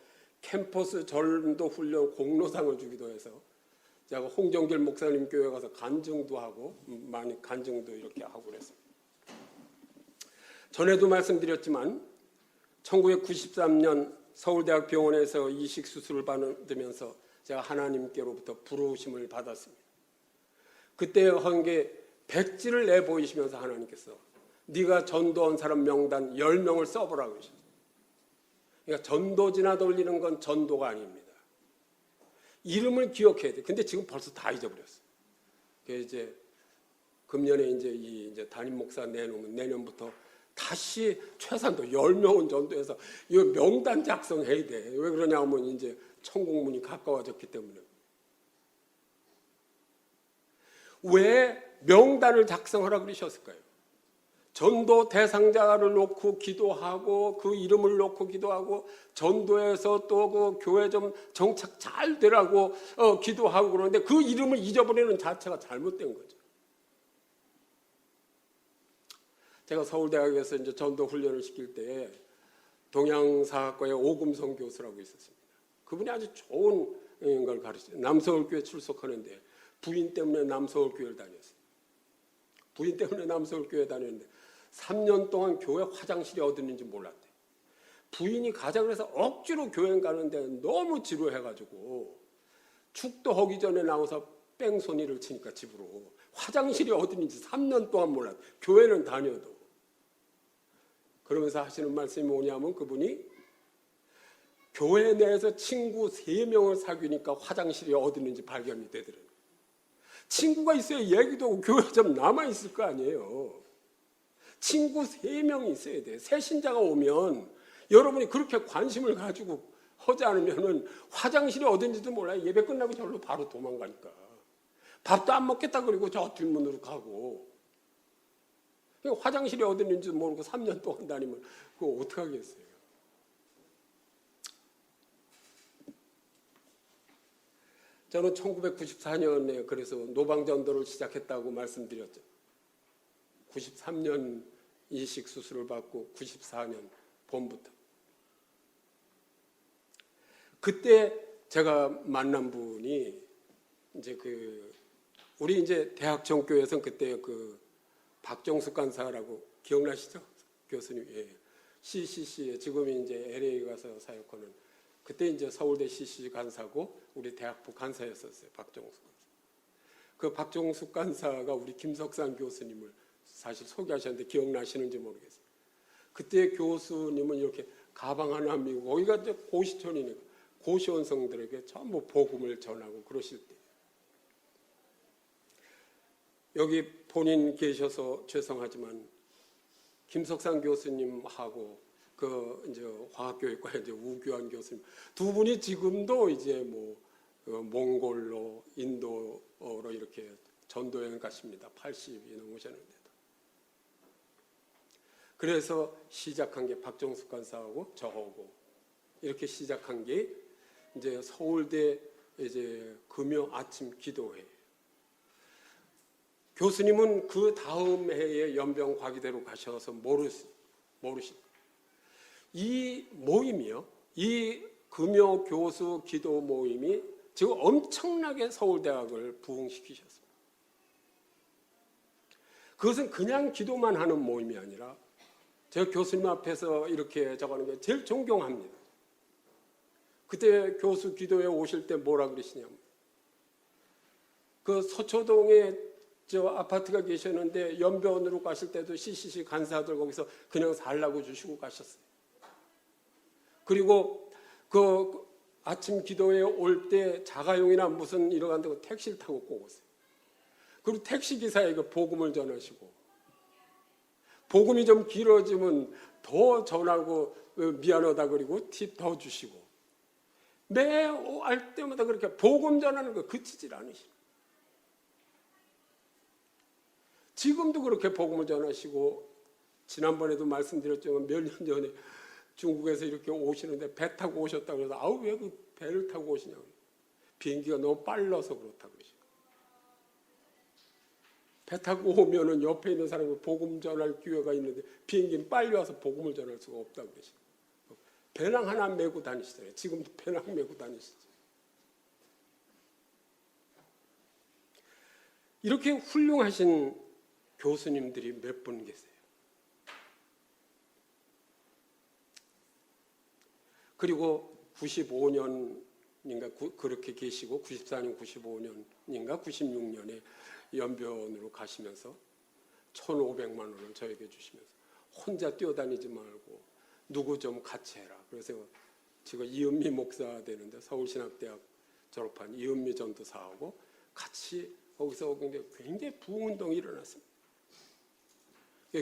캠퍼스 전도 훈련 공로상을 주기도 해서 제가 홍정길 목사님 교회 가서 간증도 하고 많이 간증도 이렇게 하고 그랬습니다. 전에도 말씀드렸지만 1993년 서울대학 병원에서 이식 수술을 받으면서 제가 하나님께로부터 부르심을 받았습니다. 그때 한 게 백지를 내보이시면서 하나님께서 네가 전도한 사람 명단 10명을 써보라고 하셨어요. 그러니까 전도지나 돌리는 건 전도가 아닙니다. 이름을 기억해야 돼. 근데 지금 벌써 다 잊어버렸어요. 그래서 이제 금년에 이제 담임 목사 내놓으면 내년부터 다시 최소한도 10명은 전도해서 이 명단 작성해야 돼. 왜 그러냐면 이제 천국문이 가까워졌기 때문에. 왜 명단을 작성하라 그러셨을까요? 전도 대상자를 놓고 기도하고 그 이름을 놓고 기도하고 전도해서 또 그 교회 좀 정착 잘 되라고 기도하고 그러는데 그 이름을 잊어버리는 자체가 잘못된 거죠. 제가 서울대학에서 이제 전도 훈련을 시킬 때 동양사학과의 오금성 교수라고 있었습니다. 그분이 아주 좋은 걸 가르쳐요. 남서울교회 출석하는데 부인 때문에 남서울교회를 다녔어요. 부인 때문에 남서울교회 다녔는데 3년 동안 교회 화장실이 어디 있는지 몰랐대. 부인이 가자 그래서 억지로 교회 가는데 너무 지루해가지고 축도하기 전에 나와서 뺑소니를 치니까 집으로 화장실이 어디 있는지 3년 동안 몰랐대. 교회는 다녀도. 그러면서 하시는 말씀이 뭐냐면 그분이 교회 내에서 친구 3명을 사귀니까 화장실이 어디 있는지 발견이 되더래요. 친구가 있어야 얘기도 하고 교회 좀 남아있을 거 아니에요. 친구 3명이 있어야 돼. 새 신자가 오면 여러분이 그렇게 관심을 가지고 하지 않으면 화장실이 어딘지도 몰라요. 예배 끝나고 절로 바로 도망가니까. 밥도 안 먹겠다 그러고 저 뒷문으로 가고. 화장실이 어디 있는지도 모르고 3년 동안 다니면 그거 어떡하겠어요. 저는 1994년에 그래서 노방전도를 시작했다고 말씀드렸죠. 93년 이식 수술을 받고 94년 봄부터. 그때 제가 만난 분이 이제 우리 이제 대학정교회에서는 그때 박정숙 간사라고 기억나시죠? 교수님. 예. CCC에 지금이 이제 LA 가서 사역하는 그때 이제 서울대 CCC 간사고 우리 대학부 간사였었어요. 박정숙 간사. 그 박정숙 간사가 우리 김석산 교수님을 사실 소개하셨는데 기억나시는지 모르겠어요. 그때 교수님은 이렇게 가방 하나 메고 거기가 이제 고시촌이니까 고시원생들에게 전부 복음을 전하고 그러실 때 여기 본인 계셔서 죄송하지만 김석산 교수님하고 이제 화학교육과 이제 우규환 교수님 두 분이 지금도 이제 몽골로 인도로 이렇게 전도여행 가십니다. 80이 넘으셨는데도. 그래서 시작한 게 박정숙 간사하고 저하고 이렇게 시작한 게 이제 서울대 이제 금요 아침 기도회. 교수님은 그 다음 해에 연병 과기대로 가셔서 모르시. 이 모임이요. 이 금요 교수 기도 모임이 지금 엄청나게 서울대학을 부흥시키셨습니다. 그것은 그냥 기도만 하는 모임이 아니라 제가 교수님 앞에서 이렇게 적어하는 게 제일 존경합니다. 그때 교수 기도에 오실 때 뭐라 그러시냐면 그 서초동에 저 아파트가 계셨는데 연변으로 가실 때도 CCC 간사들 거기서 그냥 살라고 주시고 가셨어요. 그리고 그 아침 기도에 올 때 자가용이나 무슨 이러간다고 택시를 타고 꼭 오세요. 그리고 택시 기사에게 복음을 전하시고 복음이 좀 길어지면 더 전하고 미안하다 그리고 팁 더 주시고 매할 때마다 그렇게 복음 전하는 거 그치질 않으시고 지금도 그렇게 복음을 전하시고 지난번에도 말씀드렸지만 몇 년 전에 중국에서 이렇게 오시는데 배 타고 오셨다고 해서 아우 왜 그 배를 타고 오시냐고 비행기가 너무 빨라서 그렇다고 그러시고 배 타고 오면은 옆에 있는 사람이 복음 전할 기회가 있는데 비행기는 빨리 와서 복음을 전할 수가 없다고 그러시고 배낭 하나 메고 다니시잖아요. 지금도 배낭 메고 다니시죠. 이렇게 훌륭하신 교수님들이 몇 분 계세요. 그리고 95년인가 그렇게 계시고 94년, 95년인가 96년에 연변으로 가시면서 1,500만 원을 저에게 주시면서 혼자 뛰어다니지 말고 누구 좀 같이 해라. 그래서 제가 이은미 목사 되는데 서울신학대학 졸업한 이은미 전도사하고 같이 거기서 굉장히 부흥운동이 일어났습니다.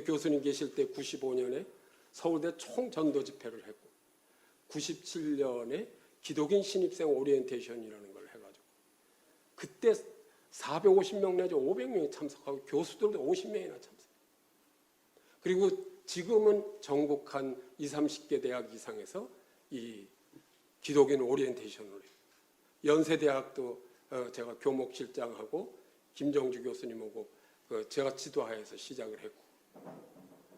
교수님 계실 때 95년에 서울대 총전도 집회를 했고 97년에 기독인 신입생 오리엔테이션이라는 걸 해가지고 그때 450명 내지 500명이 참석하고 교수들도 50명이나 참석. 그리고 지금은 전국 한 20, 30개 대학 이상에서 이 기독인 오리엔테이션을 해요. 연세대학도 제가 교목실장하고 김정주 교수님하고 제가 지도하에서 시작을 했고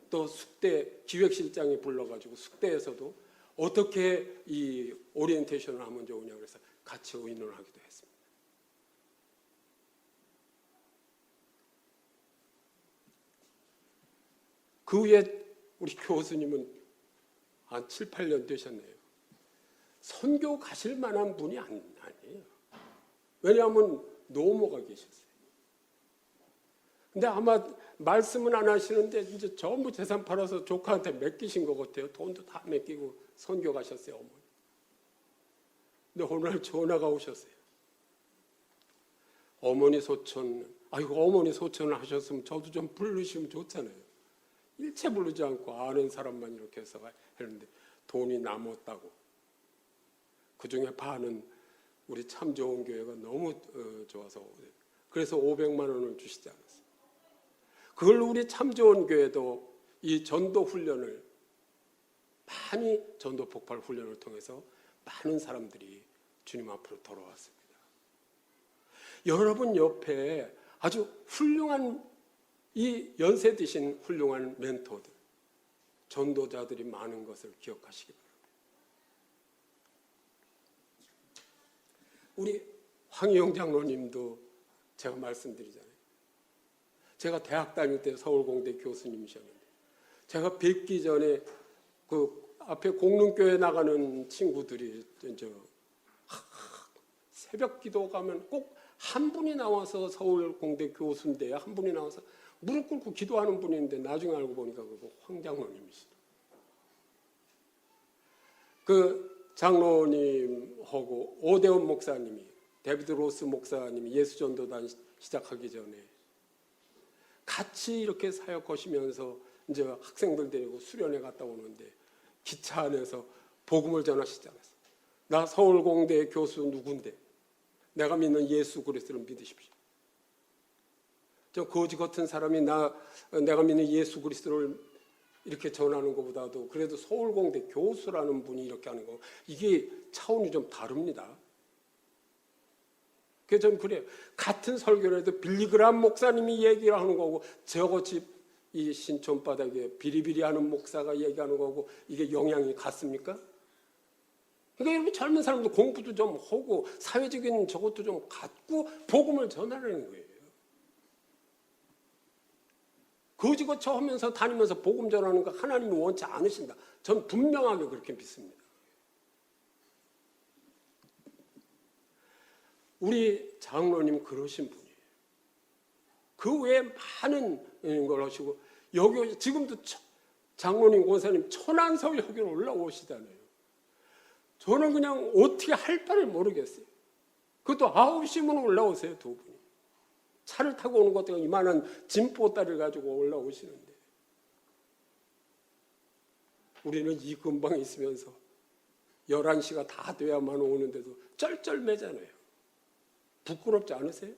또 숙대 기획실장이 불러가지고 숙대에서도 어떻게 이 오리엔테이션을 하면 좋으냐 그래서 같이 의논을 하기도 했습니다. 그 후에 우리 교수님은 한 7, 8년 되셨네요. 선교 가실 만한 분이 아니에요. 왜냐하면 노모가 계셨어요. 근데 아마 말씀은 안 하시는데 이제 전부 재산 팔아서 조카한테 맡기신 것 같아요. 돈도 다 맡기고 선교 가셨어요, 어머니. 근데 오늘 전화가 오셨어요. 어머니 소천, 아이고 어머니 소천을 하셨으면 저도 좀 부르시면 좋잖아요. 일체 부르지 않고 아는 사람만 이렇게 해서 했는데 돈이 남았다고. 그중에 반은 우리 참 좋은 교회가 너무 좋아서 그래서 500만 원을 주시지 않았어요. 그걸 우리 참 좋은 교회도 이 전도 훈련을 많이 전도 폭발 훈련을 통해서 많은 사람들이 주님 앞으로 돌아왔습니다. 여러분 옆에 아주 훌륭한 이 연세 드신 훌륭한 멘토들, 전도자들이 많은 것을 기억하시기 바랍니다. 우리 황희영 장로님도 제가 말씀드리잖아요. 제가 대학 다닐 때 서울공대 교수님이셨는데 제가 뵙기 전에 그 앞에 공릉교회 나가는 친구들이 새벽 기도 가면 꼭 한 분이 나와서 서울공대 교수인데 한 분이 나와서 무릎 꿇고 기도하는 분인데 나중에 알고 보니까 그거 황 장로님이시죠. 그 장로님하고 오대원 목사님이 데비드 로스 목사님이 예수전도단 시작하기 전에 같이 이렇게 사역하시면서 이제 학생들 데리고 수련회 갔다 오는데 기차 안에서 복음을 전하시지 않았어요. 나 서울공대 교수 누군데 내가 믿는 예수 그리스도를 믿으십시오. 저 거지 같은 사람이 내가 믿는 예수 그리스도를 이렇게 전하는 것보다도 그래도 서울공대 교수라는 분이 이렇게 하는 거 이게 차원이 좀 다릅니다. 그래서 저는 그래요. 같은 설교를 해도 빌리그람 목사님이 얘기를 하는 거고 저같이 이 신촌바닥에 비리비리하는 목사가 얘기하는 거고 이게 영향이 같습니까? 그러니까 여러분 젊은 사람도 공부도 좀 하고 사회적인 저것도 좀 갖고 복음을 전하라는 거예요. 거지거쳐 하면서 다니면서 복음 전하는 거 하나님이 원치 않으신다. 전 분명하게 그렇게 믿습니다. 우리 장로님 그러신 분이에요. 그 외에 많은 걸 하시고 여기 지금도 장로님 권사님 천안서 여기로 올라오시잖아요. 저는 그냥 어떻게 할 바를 모르겠어요. 그것도 9시면 올라오세요. 두 분이. 차를 타고 오는 것도 이만한 짐보따리를 가지고 올라오시는데 우리는 이 근방에 있으면서 11시가 다 돼야만 오는데도 쩔쩔매잖아요. 부끄럽지 않으세요?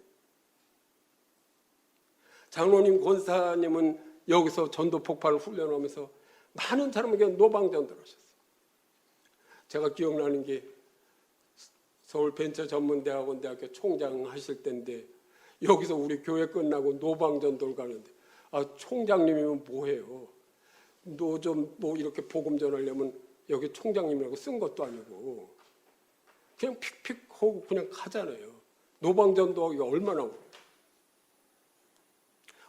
장로님, 권사님은 여기서 전도 폭발을 훈련하면서 많은 사람에게 노방전도를 하셨어요. 제가 기억나는 게 서울벤처전문대학원 대학교 총장 하실 때인데 여기서 우리 교회 끝나고 노방전도를 가는데 총장님이면 뭐해요? 너 좀 뭐 이렇게 복음 전하려면 여기 총장님이라고 쓴 것도 아니고 그냥 픽픽 하고 그냥 가잖아요. 노방전도하기가 얼마나 어려워요.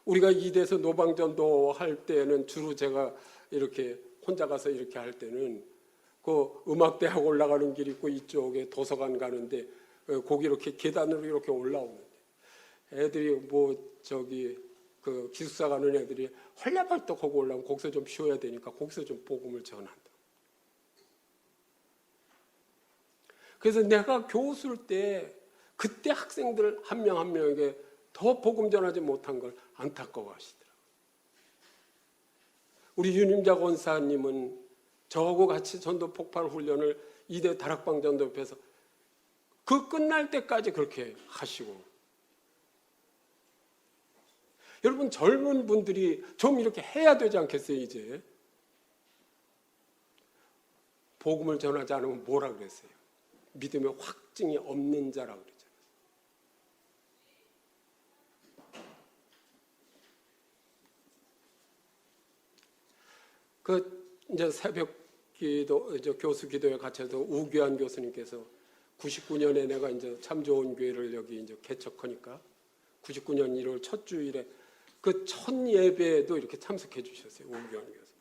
우리가 이대에서 노방전도 할 때는 주로 제가 이렇게 혼자 가서 이렇게 할 때는 그 음악대학 올라가는 길 있고 이쪽에 도서관 가는데 거기 이렇게 계단으로 이렇게 올라오는데 애들이 그 기숙사 가는 애들이 헐레벌떡 하고 올라오면 거기서 좀 쉬어야 되니까 거기서 좀 복음을 전한다. 그래서 내가 교수일 때 그때 학생들 한 명 한 명에게 더 복음 전하지 못한 걸 안타까워하시더라고요. 우리 윤임자 권사님은 저하고 같이 전도 폭발 훈련을 이대 다락방 전도협에서 그 끝날 때까지 그렇게 하시고 여러분 젊은 분들이 좀 이렇게 해야 되지 않겠어요? 이제 복음을 전하지 않으면 뭐라 그랬어요? 믿음의 확증이 없는 자라고 그랬잖아요. 이제 새벽 기도, 교수 기도에 갇혀서 우규환 교수님께서 99년에 내가 이제 참 좋은 교회를 여기 이제 개척하니까 99년 1월 첫 주일에 그 첫 예배에도 이렇게 참석해 주셨어요. 우규환 교수.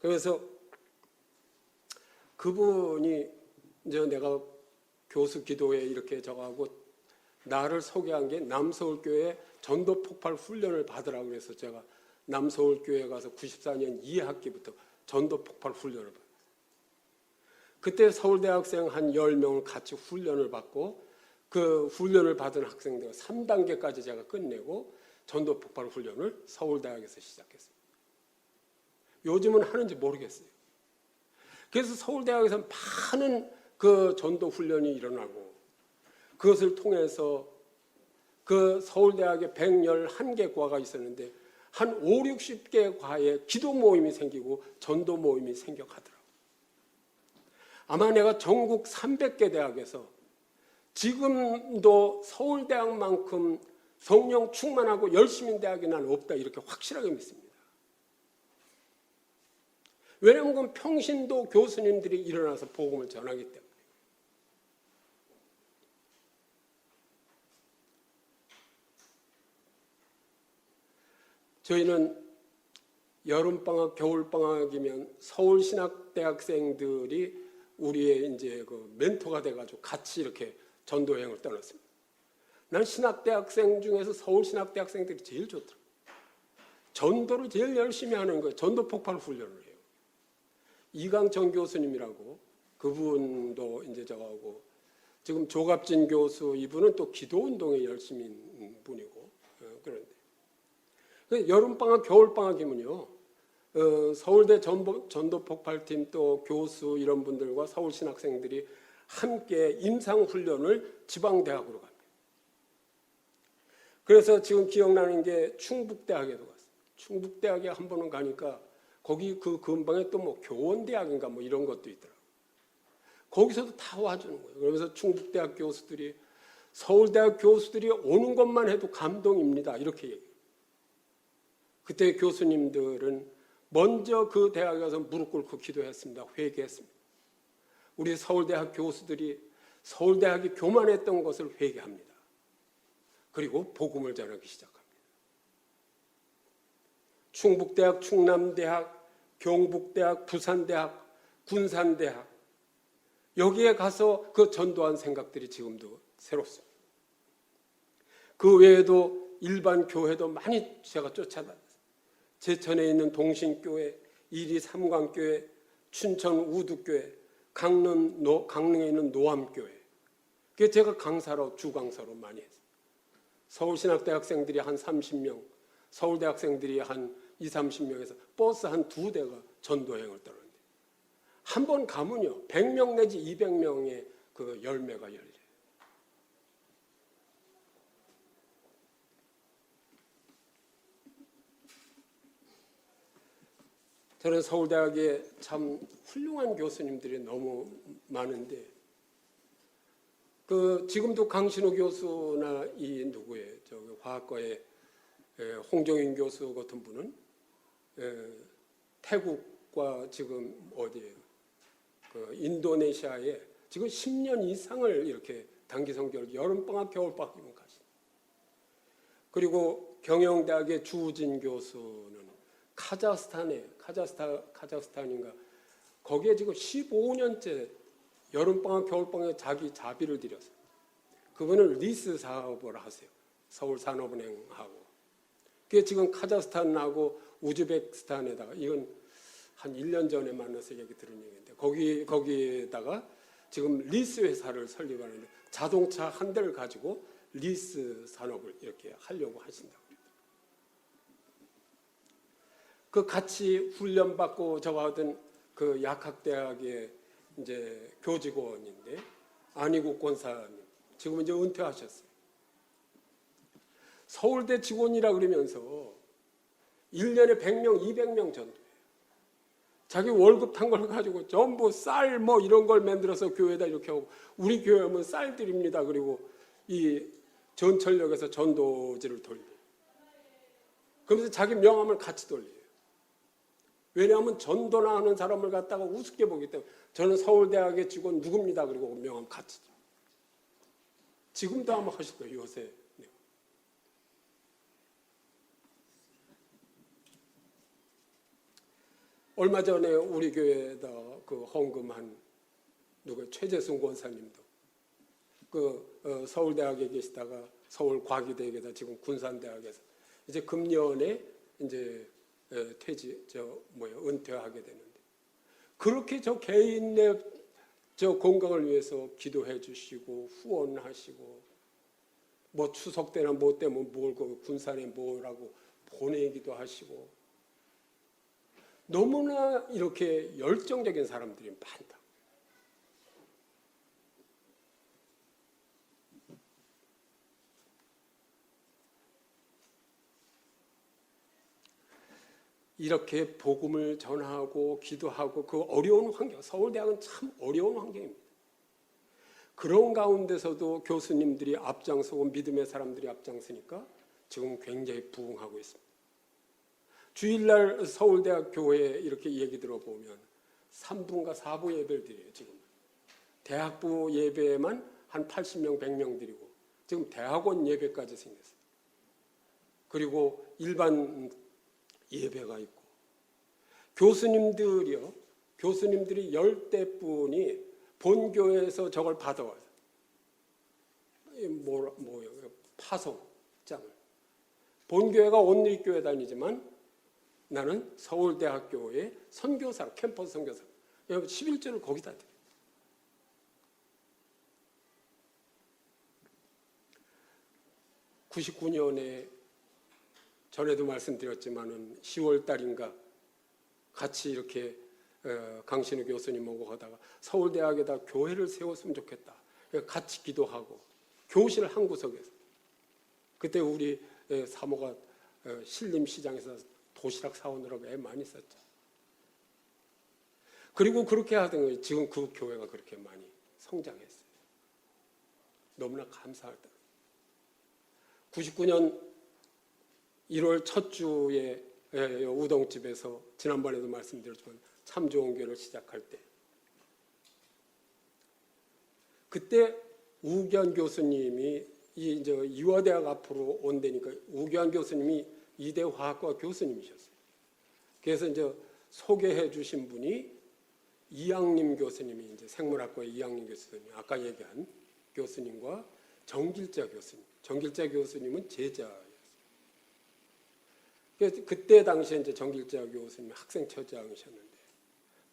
그래서 그분이 이제 내가 교수 기도에 이렇게 저하고 나를 소개한 게 남서울교회 전도 폭발 훈련을 받으라고 그래서 제가 남서울교회 가서 94년 2학기부터 전도 폭발 훈련을 받았어요. 그때 서울대학생 한 10명을 같이 훈련을 받고 그 훈련을 받은 학생들 3단계까지 제가 끝내고 전도 폭발 훈련을 서울대학에서 시작했습니다. 요즘은 하는지 모르겠어요. 그래서 서울대학에서 많은 그 전도 훈련이 일어나고 그것을 통해서 그 서울대학에 111개 과가 있었는데 한 5, 60개 과에 기도 모임이 생기고 전도 모임이 생겨가더라고요. 아마 내가 전국 300개 대학에서 지금도 서울대학만큼 성령 충만하고 열심인 대학이 난 없다 이렇게 확실하게 믿습니다. 왜냐하면 그건 평신도 교수님들이 일어나서 복음을 전하기 때문에. 저희는 여름방학, 겨울방학이면 서울신학대학생들이 우리의 이제 그 멘토가 돼가지고 같이 이렇게 전도여행을 떠났습니다. 난 신학대학생 중에서 서울신학대학생들이 제일 좋더라고요. 전도를 제일 열심히 하는 거예요. 전도 폭발 훈련을 해요. 이강천 교수님이라고 그분도 이제 저하고 지금 조갑진 교수 이분은 또 기도운동에 열심인 분이고 그런데 여름방학, 겨울방학이면요. 서울대 전도폭발팀 또 교수 이런 분들과 서울신학생들이 함께 임상훈련을 지방대학으로 갑니다. 그래서 지금 기억나는 게 충북대학에도 갔어요. 충북대학에 한 번은 가니까 거기 그 근방에 또 뭐 교원대학인가 뭐 이런 것도 있더라고요. 거기서도 다 와주는 거예요. 그러면서 충북대학 교수들이 서울대학 교수들이 오는 것만 해도 감동입니다. 이렇게 얘기해요. 그때 교수님들은 먼저 그 대학에 가서 무릎 꿇고 기도했습니다. 회개했습니다. 우리 서울대학 교수들이 서울대학이 교만했던 것을 회개합니다. 그리고 복음을 전하기 시작합니다. 충북대학, 충남대학, 경북대학, 부산대학, 군산대학 여기에 가서 그 전도한 생각들이 지금도 새롭습니다. 그 외에도 일반 교회도 많이 제가 쫓아다녔어요. 제천에 있는 동신교회, 이리 삼광교회, 춘천 우두교회, 강릉에 있는 노암교회. 그게 제가 강사로, 주강사로 많이 했어요. 서울신학대 학생들이 한 30명, 서울대 학생들이 한 20, 30명에서 버스 한 2대가 전도여행을 떠나는데 한 번 가면요 100명 내지 200명의 그 열매가 열려요. 저는 서울대학에 참 훌륭한 교수님들이 너무 많은데 그 지금도 강신우 교수나 이 누구예요? 저 화학과의 홍정인 교수 같은 분은 태국과 지금 어디예요? 그 인도네시아에 지금 10년 이상을 이렇게 단기 선교를 여름방학, 겨울방학이면 가십니다. 그리고 경영대학의 주우진 교수는 카자흐스탄인가 거기에 지금 15년째 여름방학, 겨울방학에 자기 자비를 들여서 그분은 리스 사업을 하세요. 서울산업은행하고. 그게 지금 카자흐스탄하고 우즈베키스탄에다가 이건 한 1년 전에 만나서 얘기 들은 얘기인데 거기에다가 지금 리스 회사를 설립하는데 자동차 한 대를 가지고 리스 산업을 이렇게 하려고 하신다고. 그 같이 훈련받고 저와 하던 그 약학대학의 이제 교직원인데 안희국 권사님 지금은 이제 은퇴하셨어요. 서울대 직원이라 그러면서 1년에 100명, 200명 전도해요. 자기 월급 탄 걸 가지고 전부 쌀 뭐 이런 걸 만들어서 교회에다 이렇게 하고 우리 교회는 쌀 드립니다. 그리고 이 전철역에서 전도지를 돌려요. 그러면서 자기 명함을 같이 돌려요. 왜냐하면 전도나 하는 사람을 갖다가 우습게 보기 때문에 저는 서울대학의 직원 누굽니다. 그리고 명함 같이. 지금도 아마 하실 거예요. 요새. 네. 얼마 전에 우리 교회에다 그 헌금한 누구 최재순 권사님도 그 서울대학에 계시다가 서울과기대학에다 지금 군산대학에서 이제 금년에 이제 은퇴하게 되는데 그렇게 저 개인의 저 건강을 위해서 기도해 주시고 후원하시고 뭐 추석 때나 뭐 때문에 뭘 그 군산에 뭐라고 보내기도 하시고 너무나 이렇게 열정적인 사람들이 많다. 이렇게 복음을 전하고 기도하고 그 어려운 환경, 서울대학은 참 어려운 환경입니다. 그런 가운데서도 교수님들이 앞장서고 믿음의 사람들이 앞장서니까 지금 굉장히 부흥하고 있습니다. 주일날 서울대학 교회에 이렇게 얘기 들어보면 3부인가 4부 예배를 드려요. 지금 대학부 예배만 한 80명, 100명 드리고 지금 대학원 예배까지 생겼어요. 그리고 일반 예배가 있고 교수님들이 10대뿐이 본교회에서 저걸 받아와요. 파송장을. 본교회가 온누리교회 다니지만 나는 서울대학교의 선교사로 캠퍼스 선교사 11조를 거기다 드려요. (99년에) 전에도 말씀드렸지만은 10월 달인가 같이 이렇게 강신우 교수님하고 하다가 서울대학에다 교회를 세웠으면 좋겠다. 같이 기도하고 교실 한 구석에서 그때 우리 사모가 신림시장에서 도시락 사오느라고 애 많이 썼죠. 그리고 그렇게 하던 거예요. 지금 그 교회가 그렇게 많이 성장했어요. 너무나 감사하다. 99년 1월 첫 주에 우동집에서 지난번에도 말씀드렸지만 참 좋은 교회를 시작할 때 그때 우기환 교수님이 이제 이화대학 앞으로 온다니까 우기환 교수님이 이대 화학과 교수님이셨어요. 그래서 이제 소개해 주신 분이 이양림 교수님이 이제 생물학과의 이양림 교수님, 아까 얘기한 교수님과 정길자 교수님. 정길자 교수님은 제자였어요. 그때 당시에 이제 정길자 교수님 학생처장이셨는데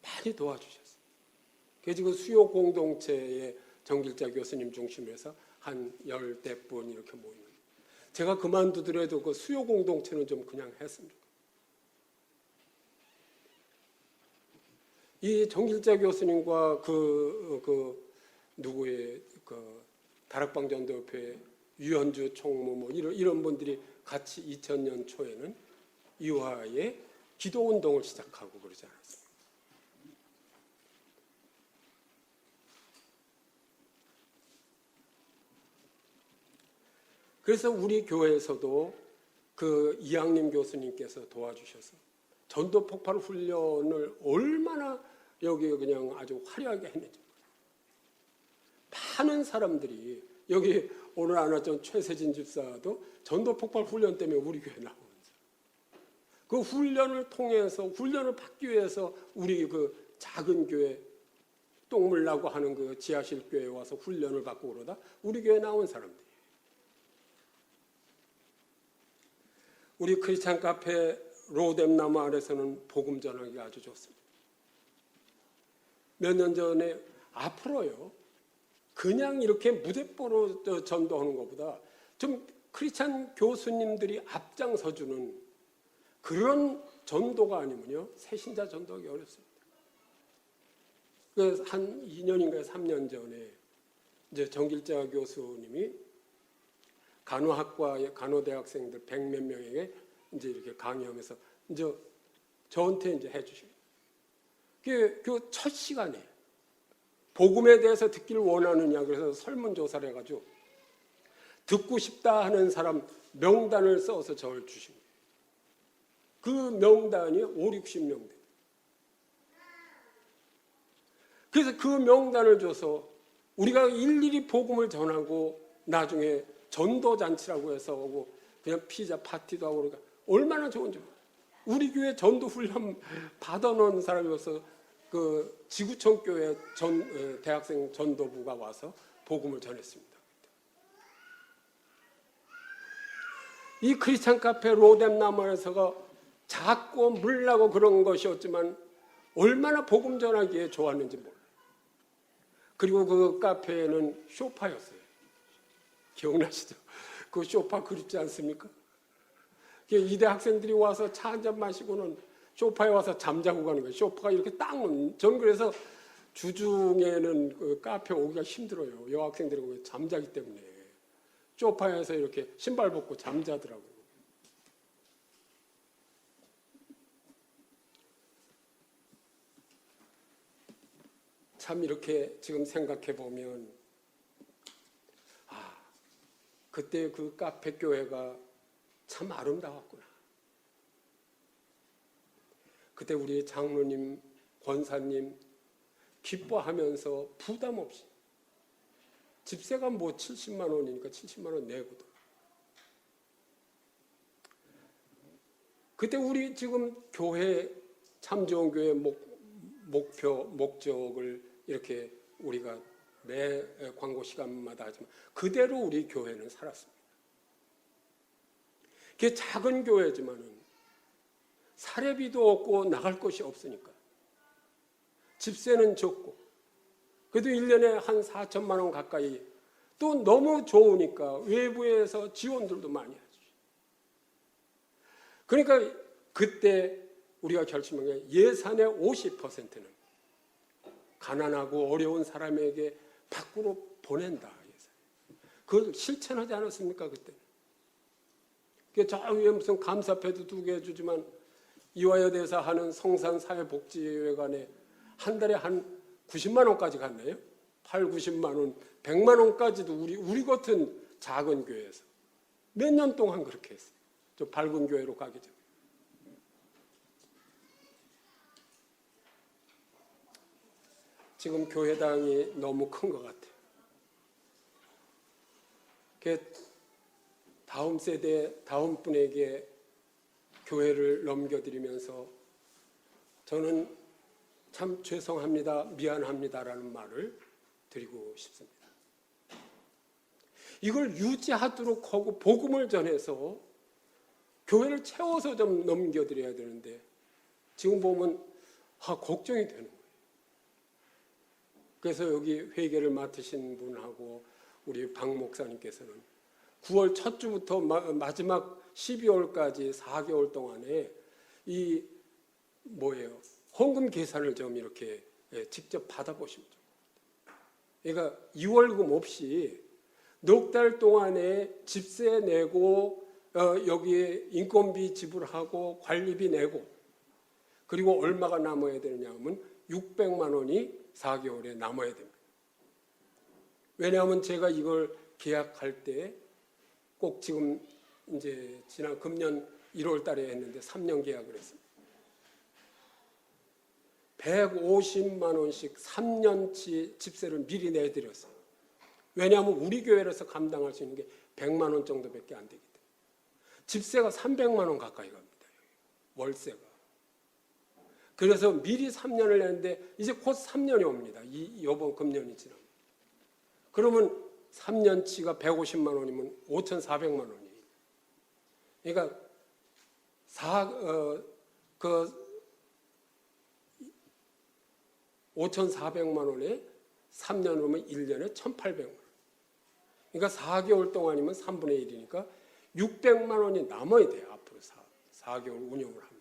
많이 도와주셨어요. 그래서 그 수요 공동체에 정길자 교수님 중심으로 해서 한 10분 이렇게 모이는. 제가 그만두더라도 그 수요 공동체는 좀 그냥 했습니다. 이 정길자 교수님과 누구의 다락방전도협회 유현주 총무 뭐 이런 분들이 같이 2000년 초에는 이화에 기도 운동을 시작하고 그러지 않았습니까? 그래서 우리 교회에서도 그 이양림 교수님께서 도와주셔서 전도 폭발 훈련을 얼마나 여기 그냥 아주 화려하게 했는지. 많은 사람들이 여기 오늘 안 왔던 최세진 집사도 전도 폭발 훈련 때문에 우리 교회 나온 거예요. 그 훈련을 통해서 훈련을 받기 위해서 우리 그 작은 교회 똥물나고 하는 그 지하실 교회에 와서 훈련을 받고 그러다 우리 교회 나온 사람들이에요. 우리 크리스찬 카페 로뎀나무 아래서는 복음 전하기가 아주 좋습니다. 몇 년 전에 앞으로요. 그냥 이렇게 무대뽀로 전도하는 것보다 좀 크리스찬 교수님들이 앞장서주는 그런 전도가 아니면요. 새신자 전도하기 어렵습니다. 그래서 한 2년인가 3년 전에 이제 정길자 교수님이 간호학과의 간호대학생들 100몇 명에게 이제 이렇게 강의하면서 이제 저한테 이제 해주시고 그 첫 시간에 복음에 대해서 듣기를 원하느냐 그래서 설문조사를 해가지고 듣고 싶다 하는 사람 명단을 써서 저를 주신 거예요. 그 명단이 5, 60명 돼요. 그래서 그 명단을 줘서 우리가 일일이 복음을 전하고 나중에 전도잔치라고 해서 오고 그냥 피자 파티도 하고 그러니까 얼마나 좋은지 몰라요. 우리 교회 전도 훈련 받아놓은 사람이어서 그 지구촌 교회 대학생 전도부가 와서 복음을 전했습니다. 이 크리스찬 카페 로뎀나무에서가 작고 물나고 그런 것이었지만 얼마나 복음 전하기에 좋았는지 몰라요. 그리고 그 카페에는 쇼파였어요. 기억나시죠? 그 쇼파 그립지 않습니까? 이대 학생들이 와서 차 한잔 마시고는 쇼파에 와서 잠자고 가는 거예요. 쇼파가 이렇게 딱, 전 그래서 주중에는 그 카페 오기가 힘들어요. 여학생들이 잠자기 때문에. 쇼파에서 이렇게 신발 벗고 잠자더라고요. 참 이렇게 지금 생각해 보면 그때 그 카페 교회가 참 아름다웠구나. 그때 우리 장로님, 권사님 기뻐하면서 부담 없이 집세가 뭐 70만 원이니까 70만 원 내고도. 그때 우리 지금 교회 참좋은 교회 목적을 이렇게 우리가 매 광고 시간마다 하지만 그대로 우리 교회는 살았습니다. 그게 작은 교회지만은 사례비도 없고 나갈 곳이 없으니까 집세는 적고 그래도 1년에 한 4천만 원 가까이 또 너무 좋으니까 외부에서 지원들도 많이 하죠. 그러니까 그때 우리가 결심한 게 예산의 50%는 가난하고 어려운 사람에게 밖으로 보낸다. 그걸 실천하지 않았습니까 그때? 저 위에 무슨 감사패도 2개 해주지만 이화여대에서 하는 성산사회복지회관에 한 달에 한 90만 원까지 갔네요. 8, 90만 원, 100만 원까지도 우리 같은 작은 교회에서 몇 년 동안 그렇게 했어요. 저 밝은 교회로 가기 전에. 지금 교회당이 너무 큰 것 같아요. 다음 세대, 다음 분에게 교회를 넘겨드리면서 저는 참 죄송합니다, 미안합니다라는 말을 드리고 싶습니다. 이걸 유지하도록 하고 복음을 전해서 교회를 채워서 좀 넘겨드려야 되는데 지금 보면 걱정이 되는 거예요. 그래서 여기 회계를 맡으신 분하고 우리 박 목사님께서는 9월 첫 주부터 마지막 12월까지 4개월 동안에 이 헌금 계산을 좀 이렇게 직접 받아보시면 좋겠다. 그러니까 2월금 없이 넉 달 동안에 집세 내고 여기에 인건비 지불하고 관리비 내고 그리고 얼마가 남아야 되느냐 하면 600만 원이 4개월에 남아야 됩니다. 왜냐하면 제가 이걸 계약할 때 꼭 지금 이제 지난 금년 1월 달에 했는데 3년 계약을 했습니다. 150만 원씩 3년치 집세를 미리 내드렸어요. 왜냐하면 우리 교회에서 감당할 수 있는 게 100만 원 정도밖에 안 되기 때문에. 집세가 300만 원 가까이 갑니다. 월세가. 그래서 미리 3년을 냈는데 이제 곧 3년이 옵니다. 이번 금년이 지나면. 그러면 3년치가 150만 원이면 5,400만 원이에요. 그러니까 5,400만 원에 3년 오면 1년에 1,800만 원. 그러니까 4개월 동안이면 3분의 1이니까 600만 원이 남아야 돼요. 앞으로 4개월 운영을 하면.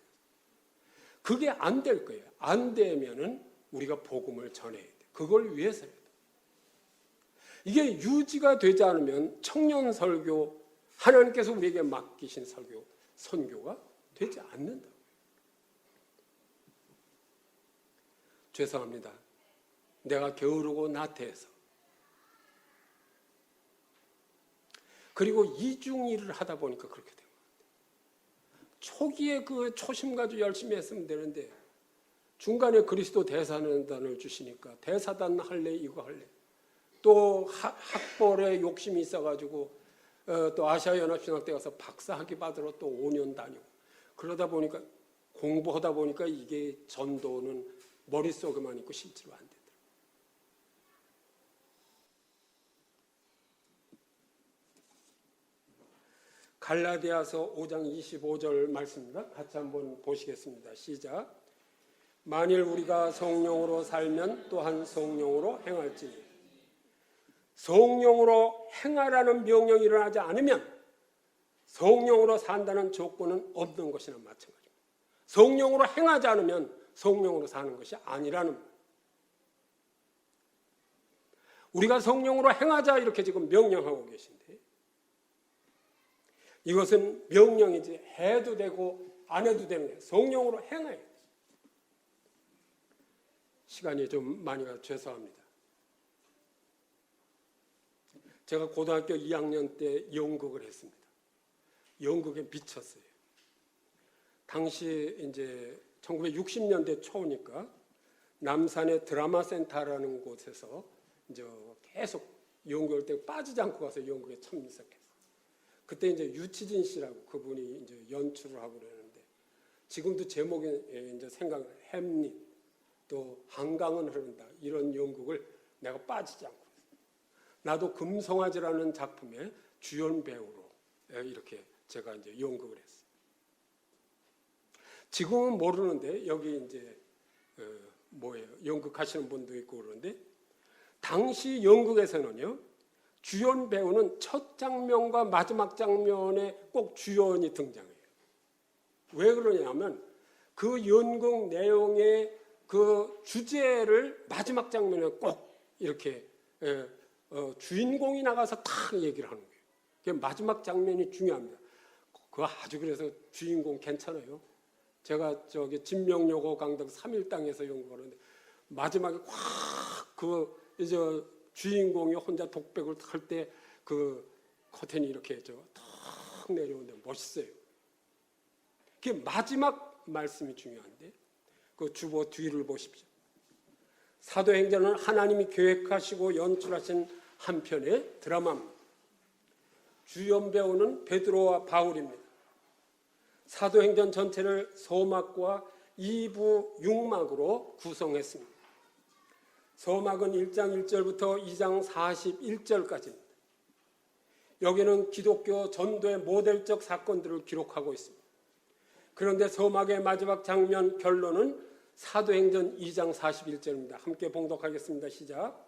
그게 안 될 거예요. 안 되면은 우리가 복음을 전해야 돼. 그걸 위해서요. 이게 유지가 되지 않으면 청년 설교, 하나님께서 우리에게 맡기신 설교, 선교가 되지 않는다고요. 죄송합니다. 내가 게으르고 나태해서 그리고 이중일을 하다 보니까 그렇게 된 겁니다. 초기에 그 초심 가지고 열심히 했으면 되는데 중간에 그리스도 대사단을 주시니까 대사단 할래 이거 할래 또 학벌에 욕심이 있어가지고 또 아시아연합신학대 가서 박사학위 받으러 또 5년 다니고 그러다 보니까 공부하다 보니까 이게 전도는 머릿속에만 있고 실제로 안 되더라고요. 갈라디아서 5장 25절 말씀입니다. 같이 한번 보시겠습니다. 시작. 만일 우리가 성령으로 살면 또한 성령으로 행할지니 성령으로 행하라는 명령이 일어나지 않으면 성령으로 산다는 조건은 없는 것이나 마찬가지입니다. 성령으로 행하지 않으면 성령으로 사는 것이 아니라는 것. 우리가 성령으로 행하자 이렇게 지금 명령하고 계신데 이것은 명령이지 해도 되고 안 해도 되는 거예요. 성령으로 행해야 돼요. 시간이 좀 많이 가서 죄송합니다. 제가 고등학교 2학년 때 연극을 했습니다. 연극에 미쳤어요. 당시 이제 1960년대 초니까 남산의 드라마 센터라는 곳에서 이제 계속 연극할 때 빠지지 않고 가서 연극에 참석했어요. 그때 이제 유치진 씨라고 그분이 이제 연출을 하고 그러는데 지금도 제목에 이제 생각을 햄릿 또 한강은 흐른다 이런 연극을 내가 빠지지 않고 했어요. 나도 금송아지라는 작품의 주연 배우로 이렇게 제가 이제 연극을 했어요. 지금은 모르는데 여기 이제 연극 하시는 분도 있고 그러는데 당시 연극에서는요 주연 배우는 첫 장면과 마지막 장면에 꼭 주연이 등장해요. 왜 그러냐면 그 연극 내용의 그 주제를 마지막 장면에 꼭 이렇게 주인공이 나가서 탁 얘기를 하는 거예요. 그 마지막 장면이 중요합니다. 그거 아주 그래서 주인공 괜찮아요. 제가 저기 진명여고 강당 3일당에서 연구하는데 마지막에 확 그 이제 주인공이 혼자 독백을 할 때 그 커튼이 이렇게 탁 내려오는데 멋있어요. 그게 마지막 말씀이 중요한데 그 주보 뒤를 보십시오. 사도행전은 하나님이 계획하시고 연출하신 한 편의 드라마입니다. 주연 배우는 베드로와 바울입니다. 사도행전 전체를 서막과 2부 6막으로 구성했습니다. 서막은 1장 1절부터 2장 41절까지입니다. 여기는 기독교 전도의 모델적 사건들을 기록하고 있습니다. 그런데 서막의 마지막 장면 결론은 사도행전 2장 41절입니다. 함께 봉독하겠습니다. 시작.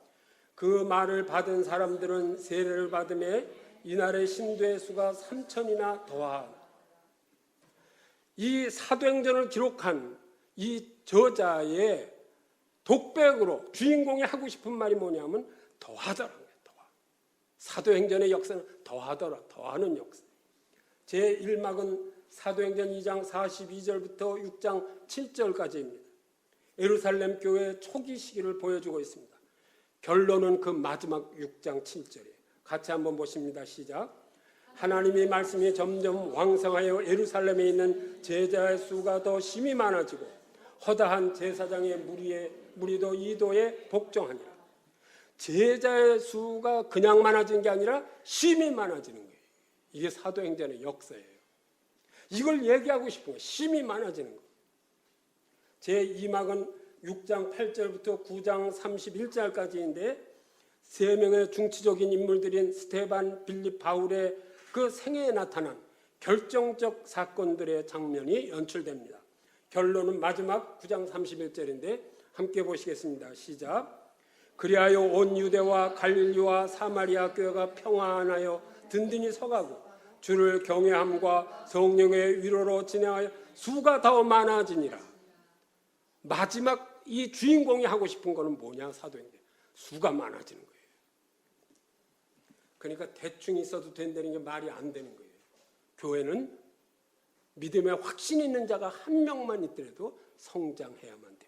그 말을 받은 사람들은 세례를 받음에 이날의 신도의 수가 3,000이나 더하다. 이 사도행전을 기록한 이 저자의 독백으로 주인공이 하고 싶은 말이 뭐냐면 더하더라고요. 사도행전의 역사는 더하더라, 더하는 역사. 제1막은 사도행전 2장 42절부터 6장 7절까지입니다. 예루살렘 교회의 초기 시기를 보여주고 있습니다. 결론은 그 마지막 6장 7절이에요. 같이 한번 보십니다. 시작. 하나님의 말씀이 점점 왕성하여 예루살렘에 있는 제자의 수가 더 심히 많아지고 허다한 제사장의 무리도 이도에 복종하니라. 제자의 수가 그냥 많아지는 게 아니라 심히 많아지는 거예요. 이게 사도행전의 역사예요. 이걸 얘기하고 싶은 거예요. 심히 많아지는 거. 제2막은 6장 8절부터 9장 31절까지인데 세 명의 중치적인 인물들인 스테반, 빌립, 바울의 그 생애에 나타난 결정적 사건들의 장면이 연출됩니다. 결론은 마지막 9장 31절인데 함께 보시겠습니다. 시작. 그리하여 온 유대와 갈릴리와 사마리아 교회가 평안하여 든든히 서가고 주를 경외함과 성령의 위로로 진행하여 수가 더 많아지니라. 마지막 이 주인공이 하고 싶은 거는 뭐냐? 사도행전. 수가 많아지는 거예요. 그러니까 대충 있어도 된다는 게 말이 안 되는 거예요. 교회는 믿음에 확신 있는 자가 한 명만 있더라도 성장해야만 됩니다.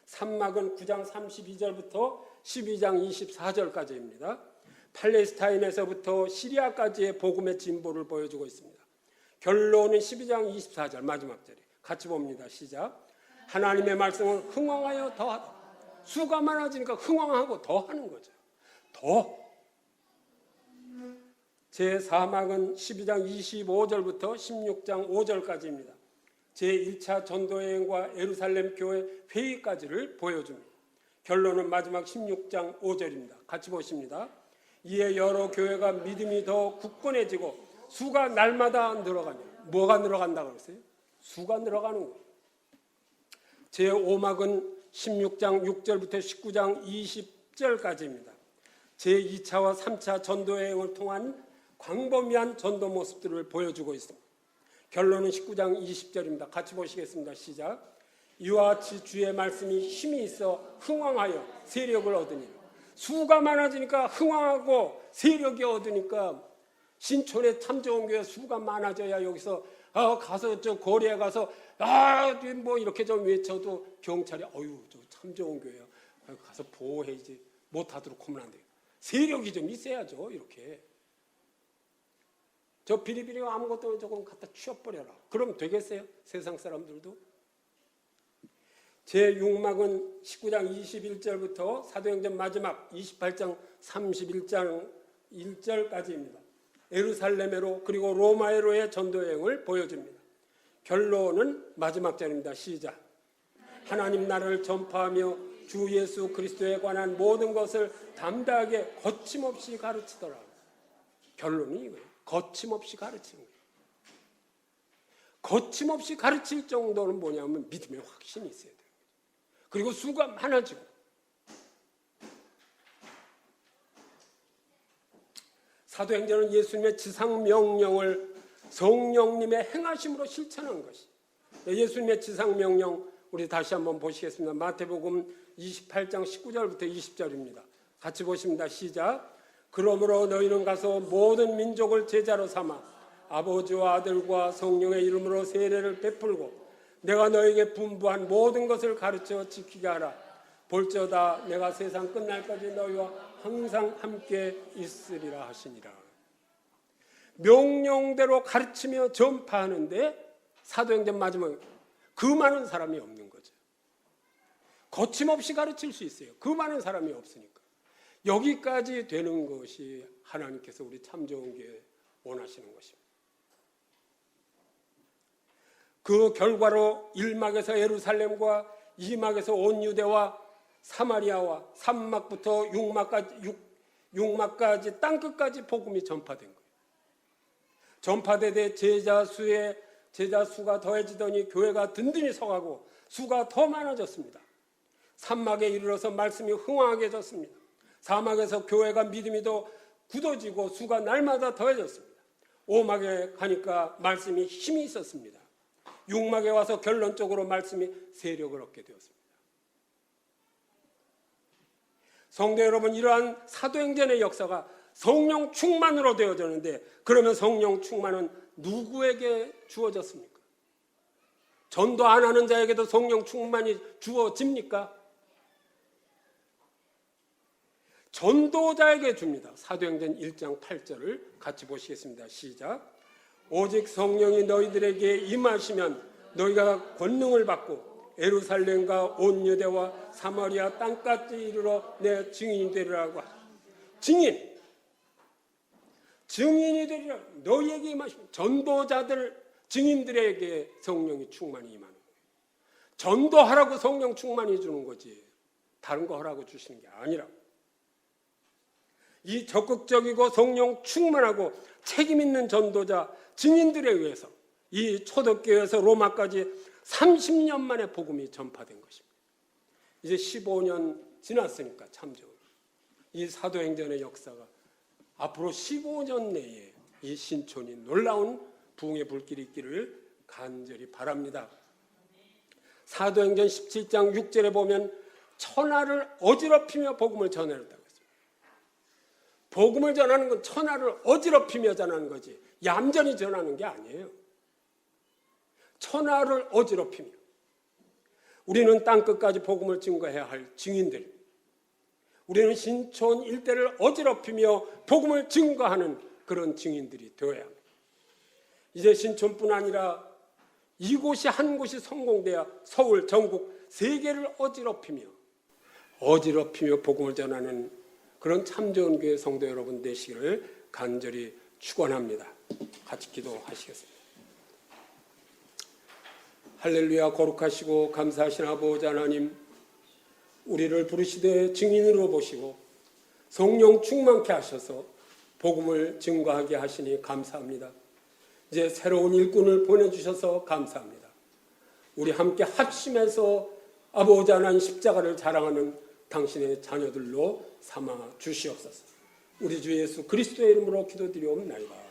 3막은 9장 32절부터 12장 24절까지입니다. 팔레스타인에서부터 시리아까지의 복음의 진보를 보여주고 있습니다. 결론은 12장 24절 마지막 절에 같이 봅니다. 시작. 하나님의 말씀은 흥왕하여 더하다. 수가 많아지니까 흥왕하고 더하는 거죠. 더. 제4막은 12장 25절부터 16장 5절까지입니다. 제1차 전도여행과 예루살렘 교회 회의까지를 보여줍니다. 결론은 마지막 16장 5절입니다. 같이 보십니다. 이에 여러 교회가 믿음이 더 굳건해지고 수가 날마다 늘어가냐. 뭐가 늘어간다고 그랬어요? 수가 늘어가는 거예요. 제5막은 16장 6절부터 19장 20절까지입니다. 제2차와 3차 전도여행을 통한 광범위한 전도 모습들을 보여주고 있습니다. 결론은 19장 20절입니다. 같이 보시겠습니다. 시작. 이와 같이 주의 말씀이 힘이 있어 흥왕하여 세력을 얻으니 수가 많아지니까 흥왕하고 세력이 얻으니까 신촌에 참 좋은 교회 수가 많아져야 여기서 가서 저 거리에 가서 뭐 이렇게 좀 외쳐도 경찰이 저 참 좋은 교회야 가서 보호해야지 못하도록 하면 안 돼요. 세력이 좀 있어야죠. 이렇게 저 비리비리 아무것도 조금 갖다 치워버려라. 그럼 되겠어요? 세상 사람들도. 제6막은 19장 21절부터 사도행전 마지막 28장 31장 1절까지입니다. 예루살렘으로 그리고 로마로의 전도여행을 보여줍니다. 결론은 마지막 절입니다. 시작. 하나님 나라를 전파하며 주 예수 그리스도에 관한 모든 것을 담대하게 거침없이 가르치더라. 결론은 이거예요. 거침없이 가르치는 거예요. 거침없이 가르칠 정도는 뭐냐면 믿음의 확신이 있어야 돼요. 그리고 수가 많아지고. 사도행전은 예수님의 지상명령을 성령님의 행하심으로 실천한 것이. 예수님의 지상명령 우리 다시 한번 보시겠습니다. 마태복음 28장 19절부터 20절입니다. 같이 보십니다. 시작. 그러므로 너희는 가서 모든 민족을 제자로 삼아 아버지와 아들과 성령의 이름으로 세례를 베풀고 내가 너에게 분부한 모든 것을 가르쳐 지키게 하라. 볼지어다 내가 세상 끝날까지 너희와 항상 함께 있으리라 하시니라. 명령대로 가르치며 전파하는데 사도행전 마지막에 그 많은 사람이 없는 거죠. 거침없이 가르칠 수 있어요. 그 많은 사람이 없으니까. 여기까지 되는 것이 하나님께서 우리 참 좋은 교회 원하시는 것입니다. 그 결과로 1막에서 예루살렘과 2막에서 온 유대와 사마리아와 3막부터 6막까지 땅끝까지 복음이 전파된 거예요. 전파되되 제자 수가 더해지더니 교회가 든든히 서가고 수가 더 많아졌습니다. 3막에 이르러서 말씀이 흥황하게졌습니다. 4막에서 교회가 믿음이 더 굳어지고 수가 날마다 더해졌습니다. 5막에 가니까 말씀이 힘이 있었습니다. 6막에 와서 결론적으로 말씀이 세력을 얻게 되었습니다. 성도 여러분, 이러한 사도행전의 역사가 성령 충만으로 되어졌는데, 그러면 성령 충만은 누구에게 주어졌습니까? 전도 안 하는 자에게도 성령 충만이 주어집니까? 전도자에게 줍니다. 사도행전 1장 8절을 같이 보시겠습니다. 시작. 오직 성령이 너희들에게 임하시면 너희가 권능을 받고 예루살렘과 온 유대와 사마리아 땅까지 이르러 내 증인이 되리라고 하시오. 증인이 되리라. 너희에게 임하시면, 전도자들, 증인들에게 성령이 충만히 임하는 거예요. 전도하라고 성령 충만히 주는 거지, 다른 거 하라고 주시는 게 아니라. 이 적극적이고 성령 충만하고 책임 있는 전도자, 증인들에 의해서 이 초대교회에서 로마까지 30년 만에 복음이 전파된 것입니다. 이제 15년 지났으니까 참죠. 이 사도행전의 역사가 앞으로 15년 내에 이 신촌이 놀라운 부흥의 불길이 있기를 간절히 바랍니다. 사도행전 17장 6절에 보면 천하를 어지럽히며 복음을 전했다고 했습니다. 복음을 전하는 건 천하를 어지럽히며 전하는 거지 얌전히 전하는 게 아니에요. 천하를 어지럽히며. 우리는 땅끝까지 복음을 증거해야 할 증인들, 우리는 신촌 일대를 어지럽히며 복음을 증거하는 그런 증인들이 되어야 합니다. 이제 신촌뿐 아니라 이곳이 한 곳이 성공돼야 서울, 전국, 세계를 어지럽히며 복음을 전하는 그런 참 좋은 교회 성도 여러분 되시기를 간절히 축원합니다. 같이 기도하시겠습니다. 할렐루야. 거룩하시고 감사하신 아버지 하나님, 우리를 부르시되 증인으로 보시고 성령 충만케 하셔서 복음을 증거하게 하시니 감사합니다. 이제 새로운 일꾼을 보내주셔서 감사합니다. 우리 함께 합심해서 아버지 하나님 십자가를 자랑하는 당신의 자녀들로 삼아 주시옵소서. 우리 주 예수 그리스도의 이름으로 기도드리옵나이다.